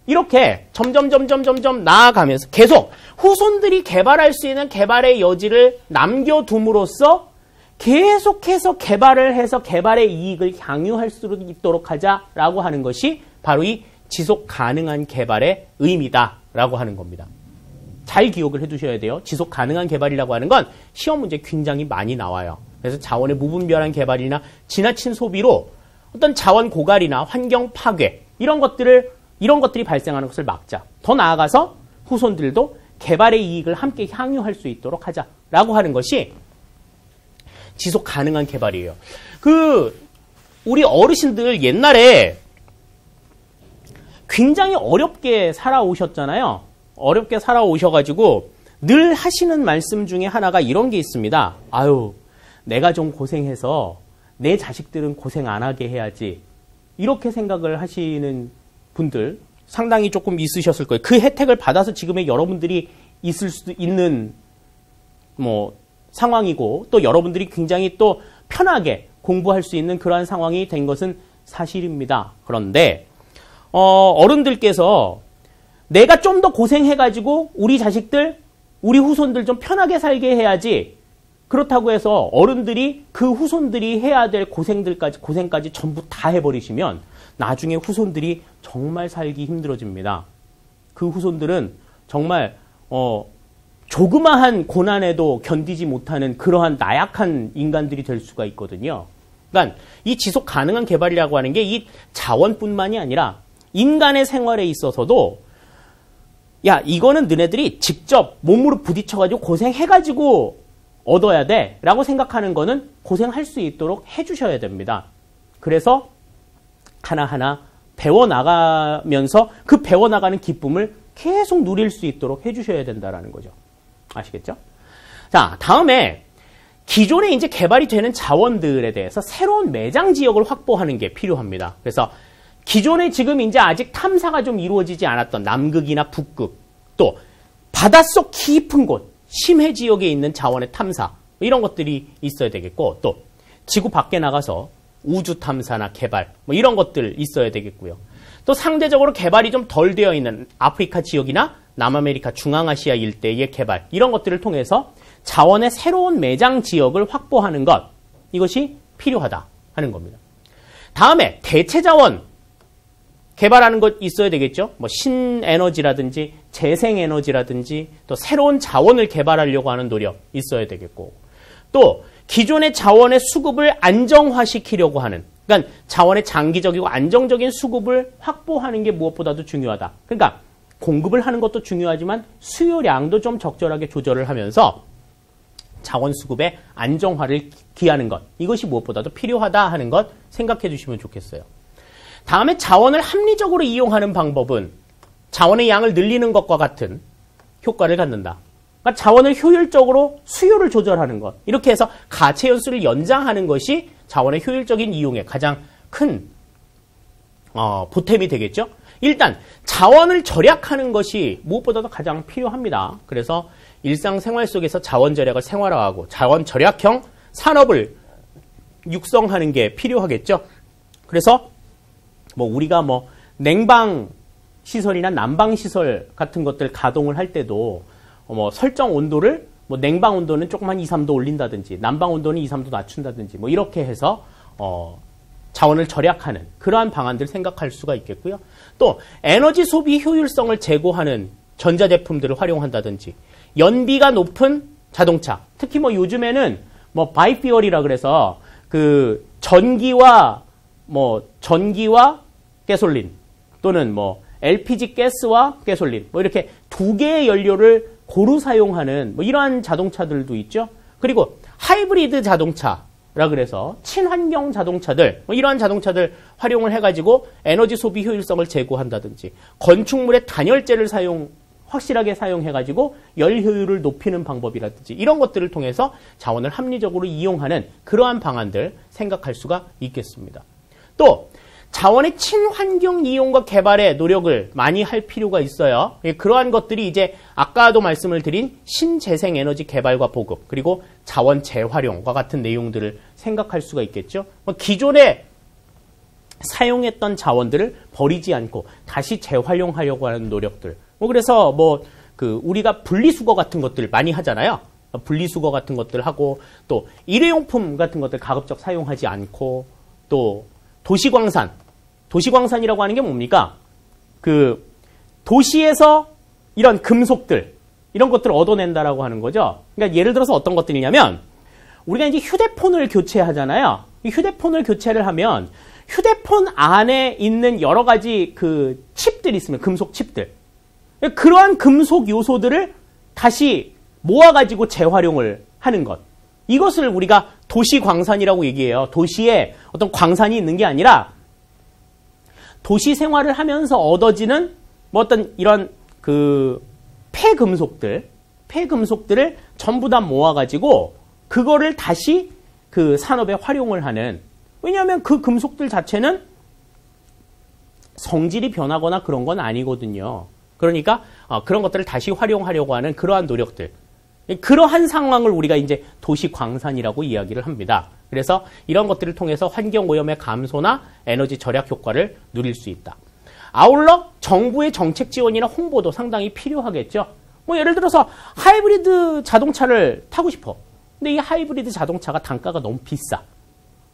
이렇게 점점 나아가면서 계속 후손들이 개발할 수 있는 개발의 여지를 남겨둠으로써 계속해서 개발을 해서 개발의 이익을 향유할 수 있도록 하자라고 하는 것이 바로 이 지속 가능한 개발의 의미다라고 하는 겁니다. 잘 기억을 해두셔야 돼요. 지속 가능한 개발이라고 하는 건 시험 문제 굉장히 많이 나와요. 그래서 자원의 무분별한 개발이나 지나친 소비로 어떤 자원 고갈이나 환경 파괴 이런 것들이 발생하는 것을 막자. 더 나아가서 후손들도 개발의 이익을 함께 향유할 수 있도록 하자라고 하는 것이 지속 가능한 개발이에요. 우리 어르신들 옛날에 굉장히 어렵게 살아오셨잖아요. 어렵게 살아오셔가지고 늘 하시는 말씀 중에 하나가 이런 게 있습니다. 아유, 내가 좀 고생해서 내 자식들은 고생 안 하게 해야지. 이렇게 생각을 하시는 분들 상당히 조금 있으셨을 거예요. 그 혜택을 받아서 지금의 여러분들이 있을 수도 있는 상황이고 또 여러분들이 굉장히 또 편하게 공부할 수 있는 그러한 상황이 된 것은 사실입니다. 그런데 어른들께서 내가 좀 더 고생해가지고 우리 자식들, 우리 후손들 좀 편하게 살게 해야지. 그렇다고 해서 어른들이 그 후손들이 해야 될 고생까지 전부 다 해버리시면 나중에 후손들이 정말 살기 힘들어집니다. 그 후손들은 정말 조그마한 고난에도 견디지 못하는 그러한 나약한 인간들이 될 수가 있거든요. 그러니까 이 지속 가능한 개발이라고 하는 게 이 자원뿐만이 아니라 인간의 생활에 있어서도 야, 이거는 너네들이 직접 몸으로 부딪혀가지고 고생해가지고 얻어야 돼 라고 생각하는 거는 고생할 수 있도록 해주셔야 됩니다. 그래서 하나하나 배워나가면서 그 배워나가는 기쁨을 계속 누릴 수 있도록 해주셔야 된다는 거죠. 아시겠죠? 자, 다음에 기존에 이제 개발이 되는 자원들에 대해서 새로운 매장 지역을 확보하는 게 필요합니다. 그래서 기존에 지금 이제 아직 탐사가 좀 이루어지지 않았던 남극이나 북극, 또 바닷속 깊은 곳, 심해 지역에 있는 자원의 탐사, 이런 것들이 있어야 되겠고, 또 지구 밖에 나가서 우주 탐사나 개발, 뭐 이런 것들 있어야 되겠고요. 또 상대적으로 개발이 좀 덜 되어 있는 아프리카 지역이나 남아메리카, 중앙아시아 일대의 개발, 이런 것들을 통해서 자원의 새로운 매장 지역을 확보하는 것, 이것이 필요하다 하는 겁니다. 다음에 대체 자원 개발하는 것 있어야 되겠죠. 뭐 신에너지라든지 재생에너지라든지 또 새로운 자원을 개발하려고 하는 노력 있어야 되겠고, 또 기존의 자원의 수급을 안정화시키려고 하는, 그러니까 자원의 장기적이고 안정적인 수급을 확보하는 게 무엇보다도 중요하다. 그러니까 공급을 하는 것도 중요하지만 수요량도 좀 적절하게 조절을 하면서 자원 수급의 안정화를 기하는 것, 이것이 무엇보다도 필요하다 하는 것 생각해 주시면 좋겠어요. 다음에 자원을 합리적으로 이용하는 방법은 자원의 양을 늘리는 것과 같은 효과를 갖는다. 그러니까 자원을 효율적으로 수요를 조절하는 것, 이렇게 해서 가체 연수를 연장하는 것이 자원의 효율적인 이용에 가장 큰 보탬이 되겠죠. 일단 자원을 절약하는 것이 무엇보다도 가장 필요합니다. 그래서 일상생활 속에서 자원 절약을 생활화하고 자원 절약형 산업을 육성하는 게 필요하겠죠. 그래서 뭐 우리가 뭐 냉방 시설이나 난방 시설 같은 것들 가동을 할 때도 뭐 설정 온도를 뭐 냉방 온도는 조금 한 2, 3도 올린다든지 난방 온도는 2, 3도 낮춘다든지 뭐 이렇게 해서 자원을 절약하는 그러한 방안들 생각할 수가 있겠고요. 또 에너지 소비 효율성을 제고하는 전자제품들을 활용한다든지 연비가 높은 자동차, 특히 뭐 요즘에는 뭐 바이퓨얼이라 그래서 그 전기와 가솔린 또는 뭐 LPG 가스와 가솔린 뭐 이렇게 두 개의 연료를 고루 사용하는 뭐 이러한 자동차들도 있죠. 그리고 하이브리드 자동차라 그래서 친환경 자동차들 뭐 이러한 자동차들 활용을 해가지고 에너지 소비 효율성을 제고한다든지 건축물의 단열재를 확실하게 사용해가지고 열 효율을 높이는 방법이라든지 이런 것들을 통해서 자원을 합리적으로 이용하는 그러한 방안들 생각할 수가 있겠습니다. 또 자원의 친환경 이용과 개발에 노력을 많이 할 필요가 있어요. 그러한 것들이 이제 아까도 말씀을 드린 신재생에너지 개발과 보급 그리고 자원 재활용과 같은 내용들을 생각할 수가 있겠죠. 기존에 사용했던 자원들을 버리지 않고 다시 재활용하려고 하는 노력들. 그래서 우리가 분리수거 같은 것들 많이 하잖아요. 분리수거 같은 것들 하고 또 일회용품 같은 것들 가급적 사용하지 않고 또 도시광산이라고 하는 게 뭡니까? 그 도시에서 이런 금속들 이런 것들을 얻어낸다라고 하는 거죠. 그러니까 예를 들어서 어떤 것들이냐면 우리가 이제 휴대폰을 교체하잖아요. 이 휴대폰을 교체를 하면 휴대폰 안에 있는 여러 가지 그 칩들이 있으면 금속 칩들 그러한 금속 요소들을 다시 모아가지고 재활용을 하는 것. 이것을 우리가 도시광산이라고 얘기해요. 도시에 어떤 광산이 있는 게 아니라 도시 생활을 하면서 얻어지는 뭐 어떤 이런 그 폐금속들을 전부 다 모아가지고 그거를 다시 그 산업에 활용을 하는. 왜냐하면 그 금속들 자체는 성질이 변하거나 그런 건 아니거든요. 그러니까 그런 것들을 다시 활용하려고 하는 그러한 노력들. 그러한 상황을 우리가 이제 도시광산이라고 이야기를 합니다. 그래서 이런 것들을 통해서 환경오염의 감소나 에너지 절약 효과를 누릴 수 있다. 아울러 정부의 정책 지원이나 홍보도 상당히 필요하겠죠. 뭐 예를 들어서 하이브리드 자동차를 타고 싶어. 근데 이 하이브리드 자동차가 단가가 너무 비싸.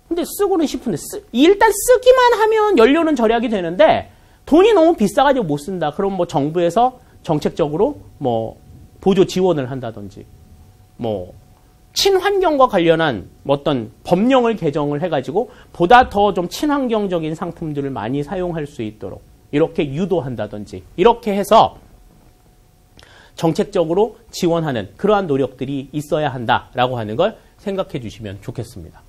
근데 쓰고는 싶은데 일단 쓰기만 하면 연료는 절약이 되는데 돈이 너무 비싸가지고 못 쓴다. 그럼 뭐 정부에서 정책적으로 뭐 보조 지원을 한다든지 뭐 친환경과 관련한 어떤 법령을 개정을 해가지고 보다 더 좀 친환경적인 상품들을 많이 사용할 수 있도록 이렇게 유도한다든지 이렇게 해서 정책적으로 지원하는 그러한 노력들이 있어야 한다라고 하는 걸 생각해 주시면 좋겠습니다.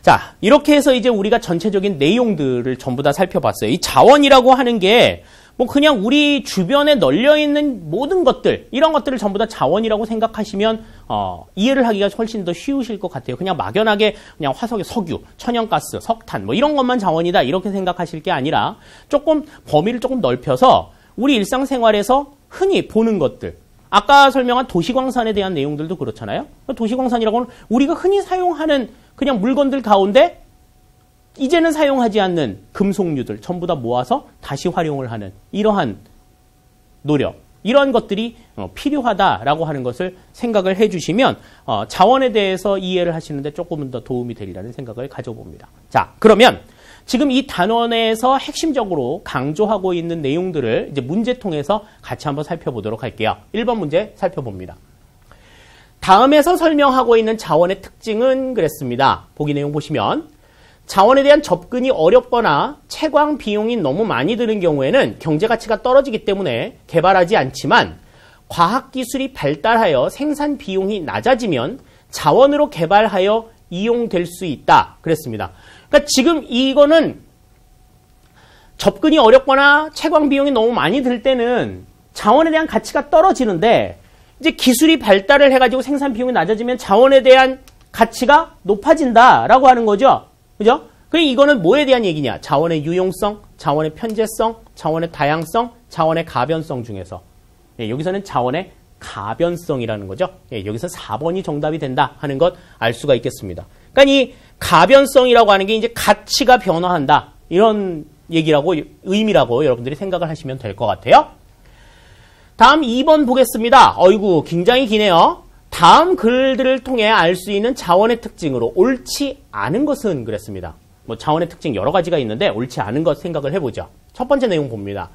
자, 이렇게 해서 이제 우리가 전체적인 내용들을 전부 다 살펴봤어요. 이 자원이라고 하는 게 뭐 그냥 우리 주변에 널려있는 모든 것들, 이런 것들을 전부 다 자원이라고 생각하시면 이해를 하기가 훨씬 더 쉬우실 것 같아요. 그냥 막연하게 그냥 화석의 석유, 천연가스, 석탄 뭐 이런 것만 자원이다 이렇게 생각하실 게 아니라 조금 범위를 조금 넓혀서 우리 일상생활에서 흔히 보는 것들, 아까 설명한 도시광산에 대한 내용들도 그렇잖아요. 도시광산이라고는 우리가 흔히 사용하는 그냥 물건들 가운데 이제는 사용하지 않는 금속류들 전부 다 모아서 다시 활용을 하는 이러한 노력, 이런 것들이 필요하다라고 하는 것을 생각을 해주시면 자원에 대해서 이해를 하시는데 조금은 더 도움이 되리라는 생각을 가져봅니다. 자, 그러면 지금 이 단원에서 핵심적으로 강조하고 있는 내용들을 이제 문제통해서 같이 한번 살펴보도록 할게요. 1번 문제 살펴봅니다. 다음에서 설명하고 있는 자원의 특징은 그랬습니다. 보기 내용 보시면 자원에 대한 접근이 어렵거나 채광 비용이 너무 많이 드는 경우에는 경제 가치가 떨어지기 때문에 개발하지 않지만 과학기술이 발달하여 생산 비용이 낮아지면 자원으로 개발하여 이용될 수 있다. 그랬습니다. 그러니까 지금 이거는 접근이 어렵거나 채광 비용이 너무 많이 들 때는 자원에 대한 가치가 떨어지는데 이제 기술이 발달을 해가지고 생산 비용이 낮아지면 자원에 대한 가치가 높아진다라고 하는 거죠. 그죠? 그럼 이거는 뭐에 대한 얘기냐? 자원의 유용성, 자원의 편재성, 자원의 다양성, 자원의 가변성 중에서 여기서는 자원의 가변성이라는 거죠. 여기서 4번이 정답이 된다 하는 것 알 수가 있겠습니다. 그러니까 이 가변성이라고 하는 게 이제 가치가 변화한다 이런 얘기라고 의미라고 여러분들이 생각을 하시면 될 것 같아요. 다음 2번 보겠습니다. 어이구 굉장히 기네요. 다음 글들을 통해 알 수 있는 자원의 특징으로 옳지 않은 것은 그랬습니다. 뭐 자원의 특징 여러 가지가 있는데 옳지 않은 것 생각을 해보죠. 첫 번째 내용 봅니다.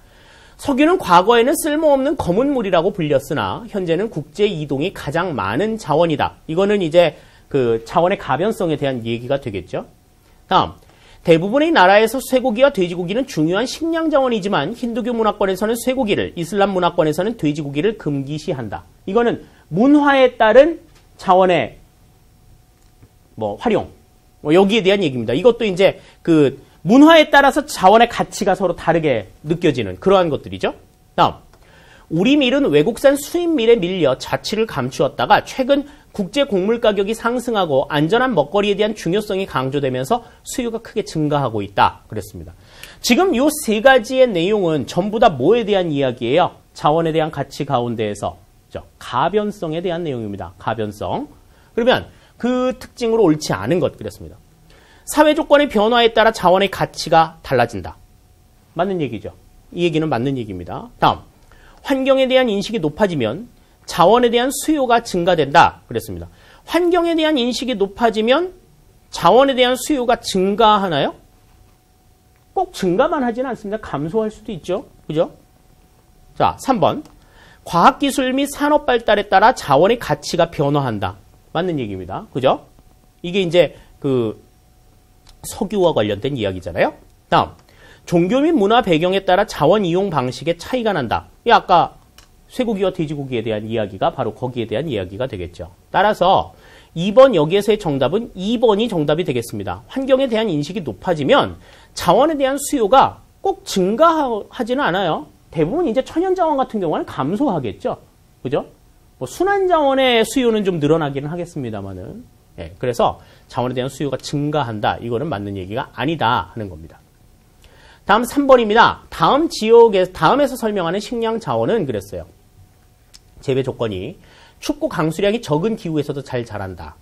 석유는 과거에는 쓸모없는 검은 물이라고 불렸으나 현재는 국제 이동이 가장 많은 자원이다. 이거는 이제 그 자원의 가변성에 대한 얘기가 되겠죠. 다음, 대부분의 나라에서 쇠고기와 돼지고기는 중요한 식량 자원이지만 힌두교 문화권에서는 쇠고기를, 이슬람 문화권에서는 돼지고기를 금기시한다. 이거는 문화에 따른 자원의 활용, 여기에 대한 얘기입니다. 이것도 이제 그 문화에 따라서 자원의 가치가 서로 다르게 느껴지는 그러한 것들이죠. 다음, 우리 밀은 외국산 수입 밀에 밀려 자취를 감추었다가 최근 국제 곡물 가격이 상승하고 안전한 먹거리에 대한 중요성이 강조되면서 수요가 크게 증가하고 있다. 그랬습니다. 지금 이 세 가지의 내용은 전부 다 뭐에 대한 이야기예요? 자원에 대한 가치 가운데에서 가변성에 대한 내용입니다. 가변성. 그러면 그 특징으로 옳지 않은 것 그랬습니다. 사회 조건의 변화에 따라 자원의 가치가 달라진다. 맞는 얘기죠. 이 얘기는 맞는 얘기입니다. 다음, 환경에 대한 인식이 높아지면 자원에 대한 수요가 증가된다. 그랬습니다. 환경에 대한 인식이 높아지면 자원에 대한 수요가 증가하나요? 꼭 증가만 하지는 않습니다. 감소할 수도 있죠. 그죠? 자, 3번. 과학기술 및 산업 발달에 따라 자원의 가치가 변화한다. 맞는 얘기입니다. 그죠? 이게 이제 그 석유와 관련된 이야기잖아요. 다음, 종교 및 문화 배경에 따라 자원 이용 방식에 차이가 난다. 이 아까 쇠고기와 돼지고기에 대한 이야기가 바로 거기에 대한 이야기가 되겠죠. 따라서 2번 여기에서의 정답은 2번이 정답이 되겠습니다. 환경에 대한 인식이 높아지면 자원에 대한 수요가 꼭 증가하지는 않아요. 대부분 이제 천연자원 같은 경우는 감소하겠죠. 그죠? 순환자원의 수요는 좀 늘어나기는 하겠습니다만은. 그래서 자원에 대한 수요가 증가한다. 이거는 맞는 얘기가 아니다 하는 겁니다. 다음 3번입니다. 다음에서 설명하는 식량 자원은 그랬어요. 재배 조건이 춥고 강수량이 적은 기후에서도 잘 자란다.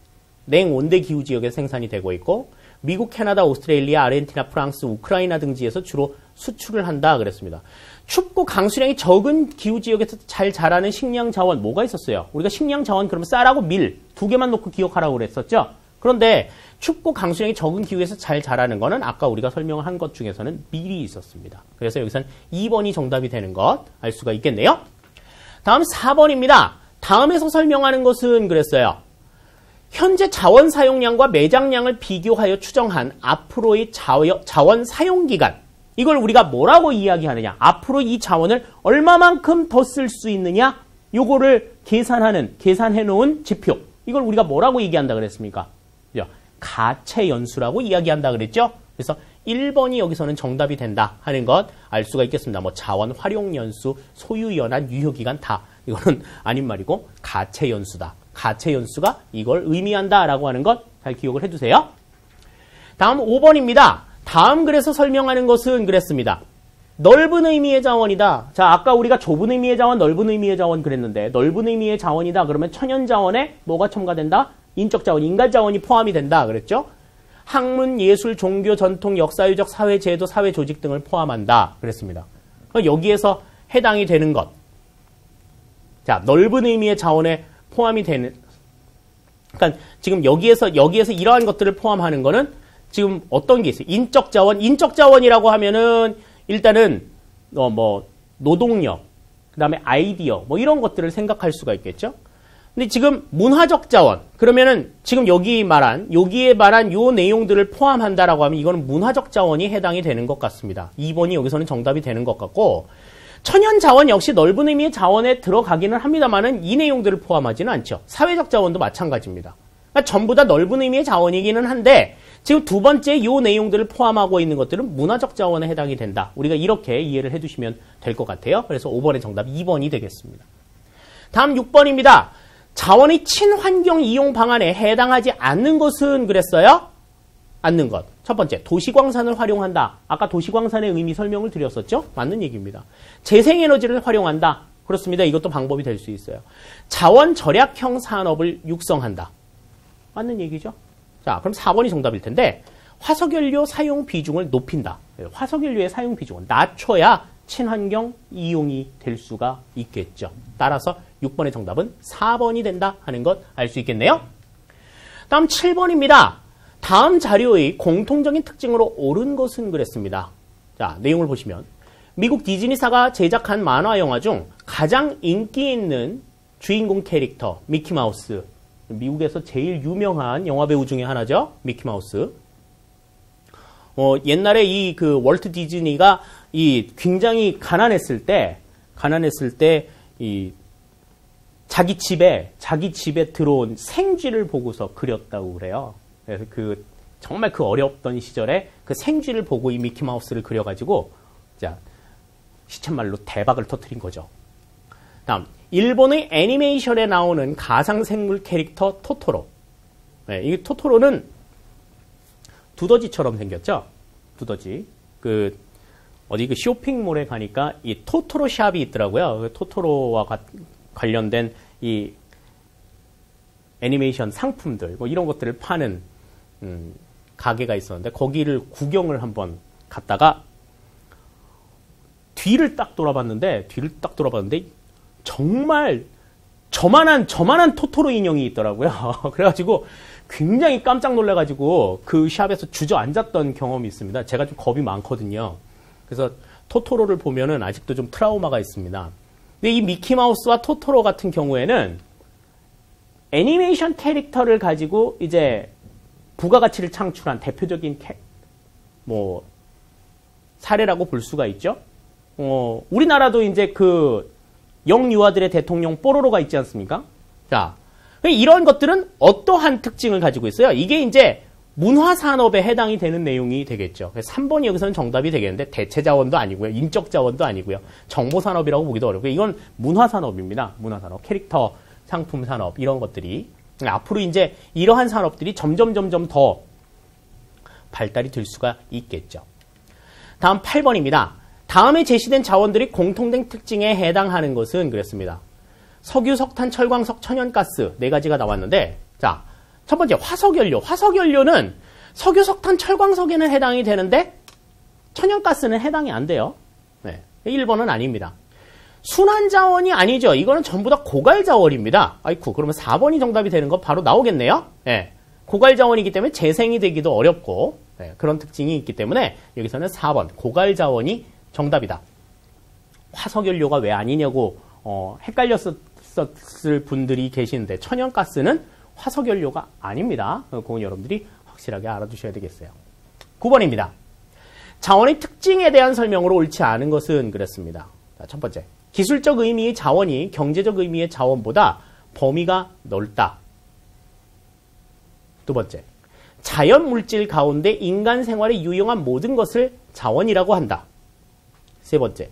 냉온대 기후 지역에서 생산이 되고 있고 미국, 캐나다, 오스트레일리아, 아르헨티나, 프랑스, 우크라이나 등지에서 주로 수출을 한다 그랬습니다. 춥고 강수량이 적은 기후 지역에서 잘 자라는 식량 자원 뭐가 있었어요? 우리가 식량 자원 그러면 쌀하고 밀 두 개만 놓고 기억하라고 그랬었죠? 그런데 춥고 강수량이 적은 기후에서 잘 자라는 거는 아까 우리가 설명을 한 것 중에서는 밀이 있었습니다. 그래서 여기서는 2번이 정답이 되는 것 알 수가 있겠네요. 다음 4번입니다. 다음에서 설명하는 것은 그랬어요. 현재 자원 사용량과 매장량을 비교하여 추정한 앞으로의 자원 사용기간. 이걸 우리가 뭐라고 이야기하느냐. 앞으로 이 자원을 얼마만큼 더 쓸 수 있느냐. 요거를 계산해 놓은 지표. 이걸 우리가 뭐라고 얘기한다 그랬습니까? 가채 연수라고 이야기한다 그랬죠? 그래서 1번이 여기서는 정답이 된다 하는 것 알 수가 있겠습니다. 뭐 자원 활용 연수, 소유 연한, 유효 기간 다 이거는 아닌 말이고 가채 연수다. 가채 연수가 이걸 의미한다라고 하는 것 잘 기억을 해두세요. 다음 5번입니다. 다음 글에서 설명하는 것은 그랬습니다. 넓은 의미의 자원이다. 자, 아까 우리가 좁은 의미의 자원, 넓은 의미의 자원 그랬는데 넓은 의미의 자원이다. 그러면 천연 자원에 뭐가 첨가된다? 인적 자원, 인간 자원이 포함이 된다. 그랬죠? 학문, 예술, 종교, 전통, 역사유적, 사회, 제도, 사회 조직 등을 포함한다. 그랬습니다. 여기에서 해당이 되는 것. 자, 넓은 의미의 자원에 포함이 되는. 그러니까 지금 여기에서 이러한 것들을 포함하는 거는 지금 어떤 게 있어요? 인적 자원, 인적 자원이라고 하면은 일단은 뭐 노동력, 그다음에 아이디어, 뭐 이런 것들을 생각할 수가 있겠죠. 근데 지금 문화적 자원, 그러면은 지금 여기에 말한 요 내용들을 포함한다라고 하면 이거는 문화적 자원이 해당이 되는 것 같습니다. 2번이 여기서는 정답이 되는 것 같고, 천연 자원 역시 넓은 의미의 자원에 들어가기는 합니다만은 이 내용들을 포함하지는 않죠. 사회적 자원도 마찬가지입니다. 그러니까 전부 다 넓은 의미의 자원이기는 한데 지금 두 번째 요 내용들을 포함하고 있는 것들은 문화적 자원에 해당이 된다. 우리가 이렇게 이해를 해두시면 될 것 같아요. 그래서 5번의 정답 2번이 되겠습니다. 다음 6번입니다. 자원의 친환경 이용 방안에 해당하지 않는 것은 그랬어요? 않는 것. 첫 번째, 도시광산을 활용한다. 아까 도시광산의 의미 설명을 드렸었죠? 맞는 얘기입니다. 재생에너지를 활용한다. 그렇습니다. 이것도 방법이 될 수 있어요. 자원 절약형 산업을 육성한다. 맞는 얘기죠? 자, 그럼 4번이 정답일 텐데 화석연료 사용 비중을 높인다. 화석연료의 사용 비중을 낮춰야 친환경 이용이 될 수가 있겠죠. 따라서 6번의 정답은 4번이 된다 하는 것 알 수 있겠네요. 다음 7번입니다. 다음 자료의 공통적인 특징으로 옳은 것은 그랬습니다. 자, 내용을 보시면 미국 디즈니사가 제작한 만화 영화 중 가장 인기 있는 주인공 캐릭터 미키마우스. 미국에서 제일 유명한 영화배우 중에 하나죠. 미키마우스. 옛날에 이 그 월트 디즈니가 이 굉장히 가난했을 때 이 자기 집에 들어온 생쥐를 보고서 그렸다고 그래요. 그래서 정말 그 어렵던 시절에 그 생쥐를 보고 이 미키마우스를 그려가지고 자 시쳇말로 대박을 터뜨린 거죠. 다음 일본의 애니메이션에 나오는 가상생물 캐릭터 토토로. 네, 이 토토로는 두더지처럼 생겼죠. 두더지. 어디 쇼핑몰에 가니까 이 토토로 샵이 있더라고요. 토토로와 관련된 이 애니메이션 상품들, 뭐 이런 것들을 파는 가게가 있었는데 거기를 구경을 한번 갔다가 뒤를 딱 돌아봤는데 정말 저만한 토토로 인형이 있더라고요. 그래가지고 굉장히 깜짝 놀라가지고 그 샵에서 주저앉았던 경험이 있습니다. 제가 좀 겁이 많거든요. 그래서 토토로를 보면은 아직도 좀 트라우마가 있습니다. 근데 이 미키마우스와 토토로 같은 경우에는 애니메이션 캐릭터를 가지고 이제 부가가치를 창출한 대표적인 사례라고 볼 수가 있죠. 우리나라도 이제 영유아들의 대통령 뽀로로가 있지 않습니까? 자, 이런 것들은 어떠한 특징을 가지고 있어요? 이게 이제 문화산업에 해당이 되는 내용이 되겠죠. 3번이 여기서는 정답이 되겠는데 대체자원도 아니고요. 인적자원도 아니고요. 정보산업이라고 보기도 어렵고요. 이건 문화산업입니다. 문화산업, 캐릭터, 상품 산업 이런 것들이 앞으로 이제 이러한 산업들이 점점 더 발달이 될 수가 있겠죠. 다음 8번입니다. 다음에 제시된 자원들이 공통된 특징에 해당하는 것은 그랬습니다. 석유, 석탄, 철광석, 천연가스 4가지가 나왔는데 자, 첫 번째 화석연료. 화석연료는 석유, 석탄, 철광석에는 해당이 되는데 천연가스는 해당이 안 돼요. 네, 1번은 아닙니다. 순환자원이 아니죠. 이거는 전부 다 고갈자원입니다. 아이쿠, 그러면 4번이 정답이 되는 거 바로 나오겠네요. 네, 고갈자원이기 때문에 재생이 되기도 어렵고 그런 특징이 있기 때문에 여기서는 4번 고갈자원이 정답이다. 화석연료가 왜 아니냐고 헷갈렸을 분들이 계시는데 천연가스는 화석연료가 아닙니다. 그건 여러분들이 확실하게 알아두셔야 되겠어요. 9번입니다. 자원의 특징에 대한 설명으로 옳지 않은 것은 그랬습니다. 자, 첫 번째, 기술적 의미의 자원이 경제적 의미의 자원보다 범위가 넓다. 두 번째, 자연 물질 가운데 인간 생활에 유용한 모든 것을 자원이라고 한다. 세 번째,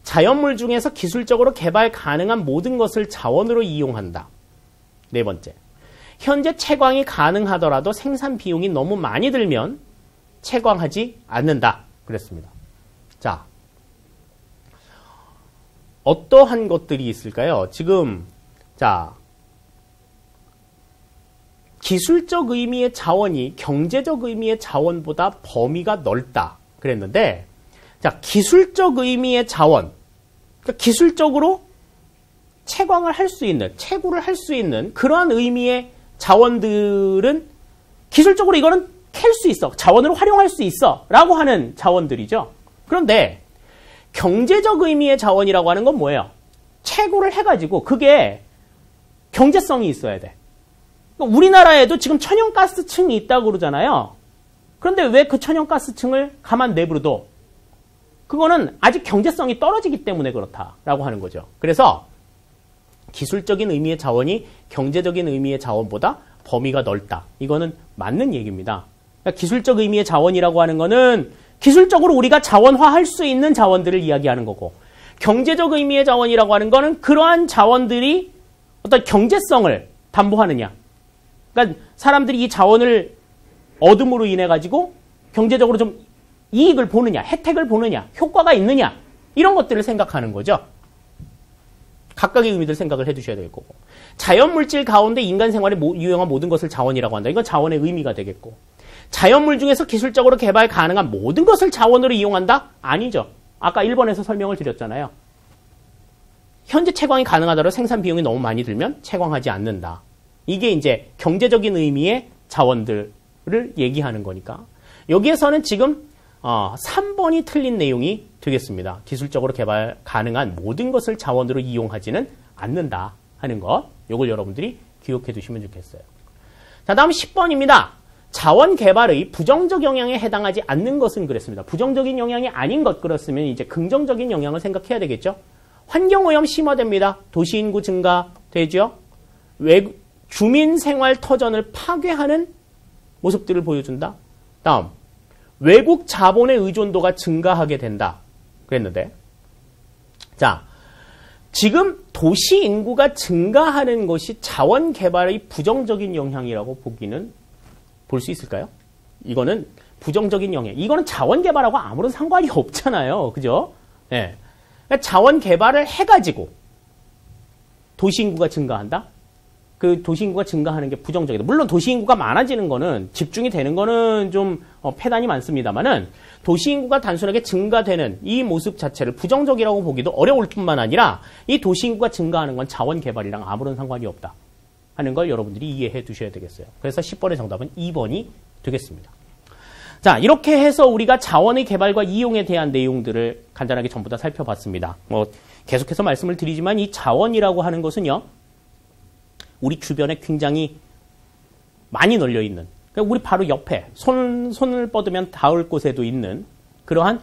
자연물 중에서 기술적으로 개발 가능한 모든 것을 자원으로 이용한다. 네 번째, 현재 채광이 가능하더라도 생산 비용이 너무 많이 들면 채광하지 않는다. 그랬습니다. 자, 어떠한 것들이 있을까요? 지금 자, 기술적 의미의 자원이 경제적 의미의 자원보다 범위가 넓다. 그랬는데, 자, 기술적 의미의 자원, 그러니까 기술적으로 채광을 할 수 있는, 채굴을 할 수 있는 그러한 의미의 자원들은 기술적으로 이거는 캘 수 있어, 자원으로 활용할 수 있어 라고 하는 자원들이죠. 그런데 경제적 의미의 자원이라고 하는 건 뭐예요? 채굴을 해가지고 그게 경제성이 있어야 돼. 우리나라에도 지금 천연가스층이 있다고 그러잖아요. 그런데 왜 그 천연가스층을 가만 내버려둬? 그거는 아직 경제성이 떨어지기 때문에 그렇다라고 하는 거죠. 그래서 기술적인 의미의 자원이 경제적인 의미의 자원보다 범위가 넓다. 이거는 맞는 얘기입니다. 그러니까 기술적 의미의 자원이라고 하는 거는 기술적으로 우리가 자원화할 수 있는 자원들을 이야기하는 거고, 경제적 의미의 자원이라고 하는 거는 그러한 자원들이 어떤 경제성을 담보하느냐. 그러니까 사람들이 이 자원을 얻음으로 인해 가지고 경제적으로 좀 이익을 보느냐, 혜택을 보느냐, 효과가 있느냐, 이런 것들을 생각하는 거죠. 각각의 의미들 생각을 해두셔야 될 거고, 자연물질 가운데 인간 생활에 유용한 모든 것을 자원이라고 한다. 이건 자원의 의미가 되겠고, 자연물 중에서 기술적으로 개발 가능한 모든 것을 자원으로 이용한다? 아니죠. 아까 1번에서 설명을 드렸잖아요. 현재 채광이 가능하더라도 생산 비용이 너무 많이 들면 채광하지 않는다. 이게 이제 경제적인 의미의 자원들을 얘기하는 거니까, 여기에서는 지금 3번이 틀린 내용이 되겠습니다. 기술적으로 개발 가능한 모든 것을 자원으로 이용하지는 않는다 하는 것, 이걸 여러분들이 기억해 두시면 좋겠어요. 자, 다음 10번입니다. 자원 개발의 부정적 영향에 해당하지 않는 것은 그랬습니다. 부정적인 영향이 아닌 것, 그렇으면 이제 긍정적인 영향을 생각해야 되겠죠. 환경오염 심화됩니다. 도시인구 증가되죠. 주민생활 터전을 파괴하는 모습들을 보여준다. 다음, 외국 자본의 의존도가 증가하게 된다. 그랬는데, 자, 지금 도시 인구가 증가하는 것이 자원 개발의 부정적인 영향이라고 볼 수 있을까요? 이거는 부정적인 영향. 이거는 자원 개발하고 아무런 상관이 없잖아요. 그죠? 네. 그러니까 자원 개발을 해가지고 도시 인구가 증가한다? 그 도시 인구가 증가하는 게 부정적이다. 물론 도시 인구가 많아지는 거는, 집중이 되는 거는 좀 폐단이 많습니다만은, 도시 인구가 단순하게 증가되는 이 모습 자체를 부정적이라고 보기도 어려울 뿐만 아니라, 이 도시 인구가 증가하는 건 자원 개발이랑 아무런 상관이 없다 하는 걸 여러분들이 이해해 두셔야 되겠어요. 그래서 10번의 정답은 2번이 되겠습니다. 자, 이렇게 해서 우리가 자원의 개발과 이용에 대한 내용들을 간단하게 전부 다 살펴봤습니다. 계속해서 말씀을 드리지만, 이 자원이라고 하는 것은요, 우리 주변에 굉장히 많이 널려 있는, 그러니까 우리 바로 옆에 손을 뻗으면 닿을 곳에도 있는 그러한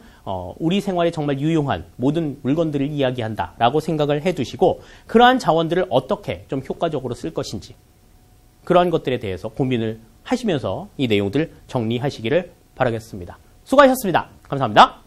우리 생활에 정말 유용한 모든 물건들을 이야기한다라고 생각을 해두시고, 그러한 자원들을 어떻게 좀 효과적으로 쓸 것인지, 그러한 것들에 대해서 고민을 하시면서 이 내용들 정리하시기를 바라겠습니다. 수고하셨습니다. 감사합니다.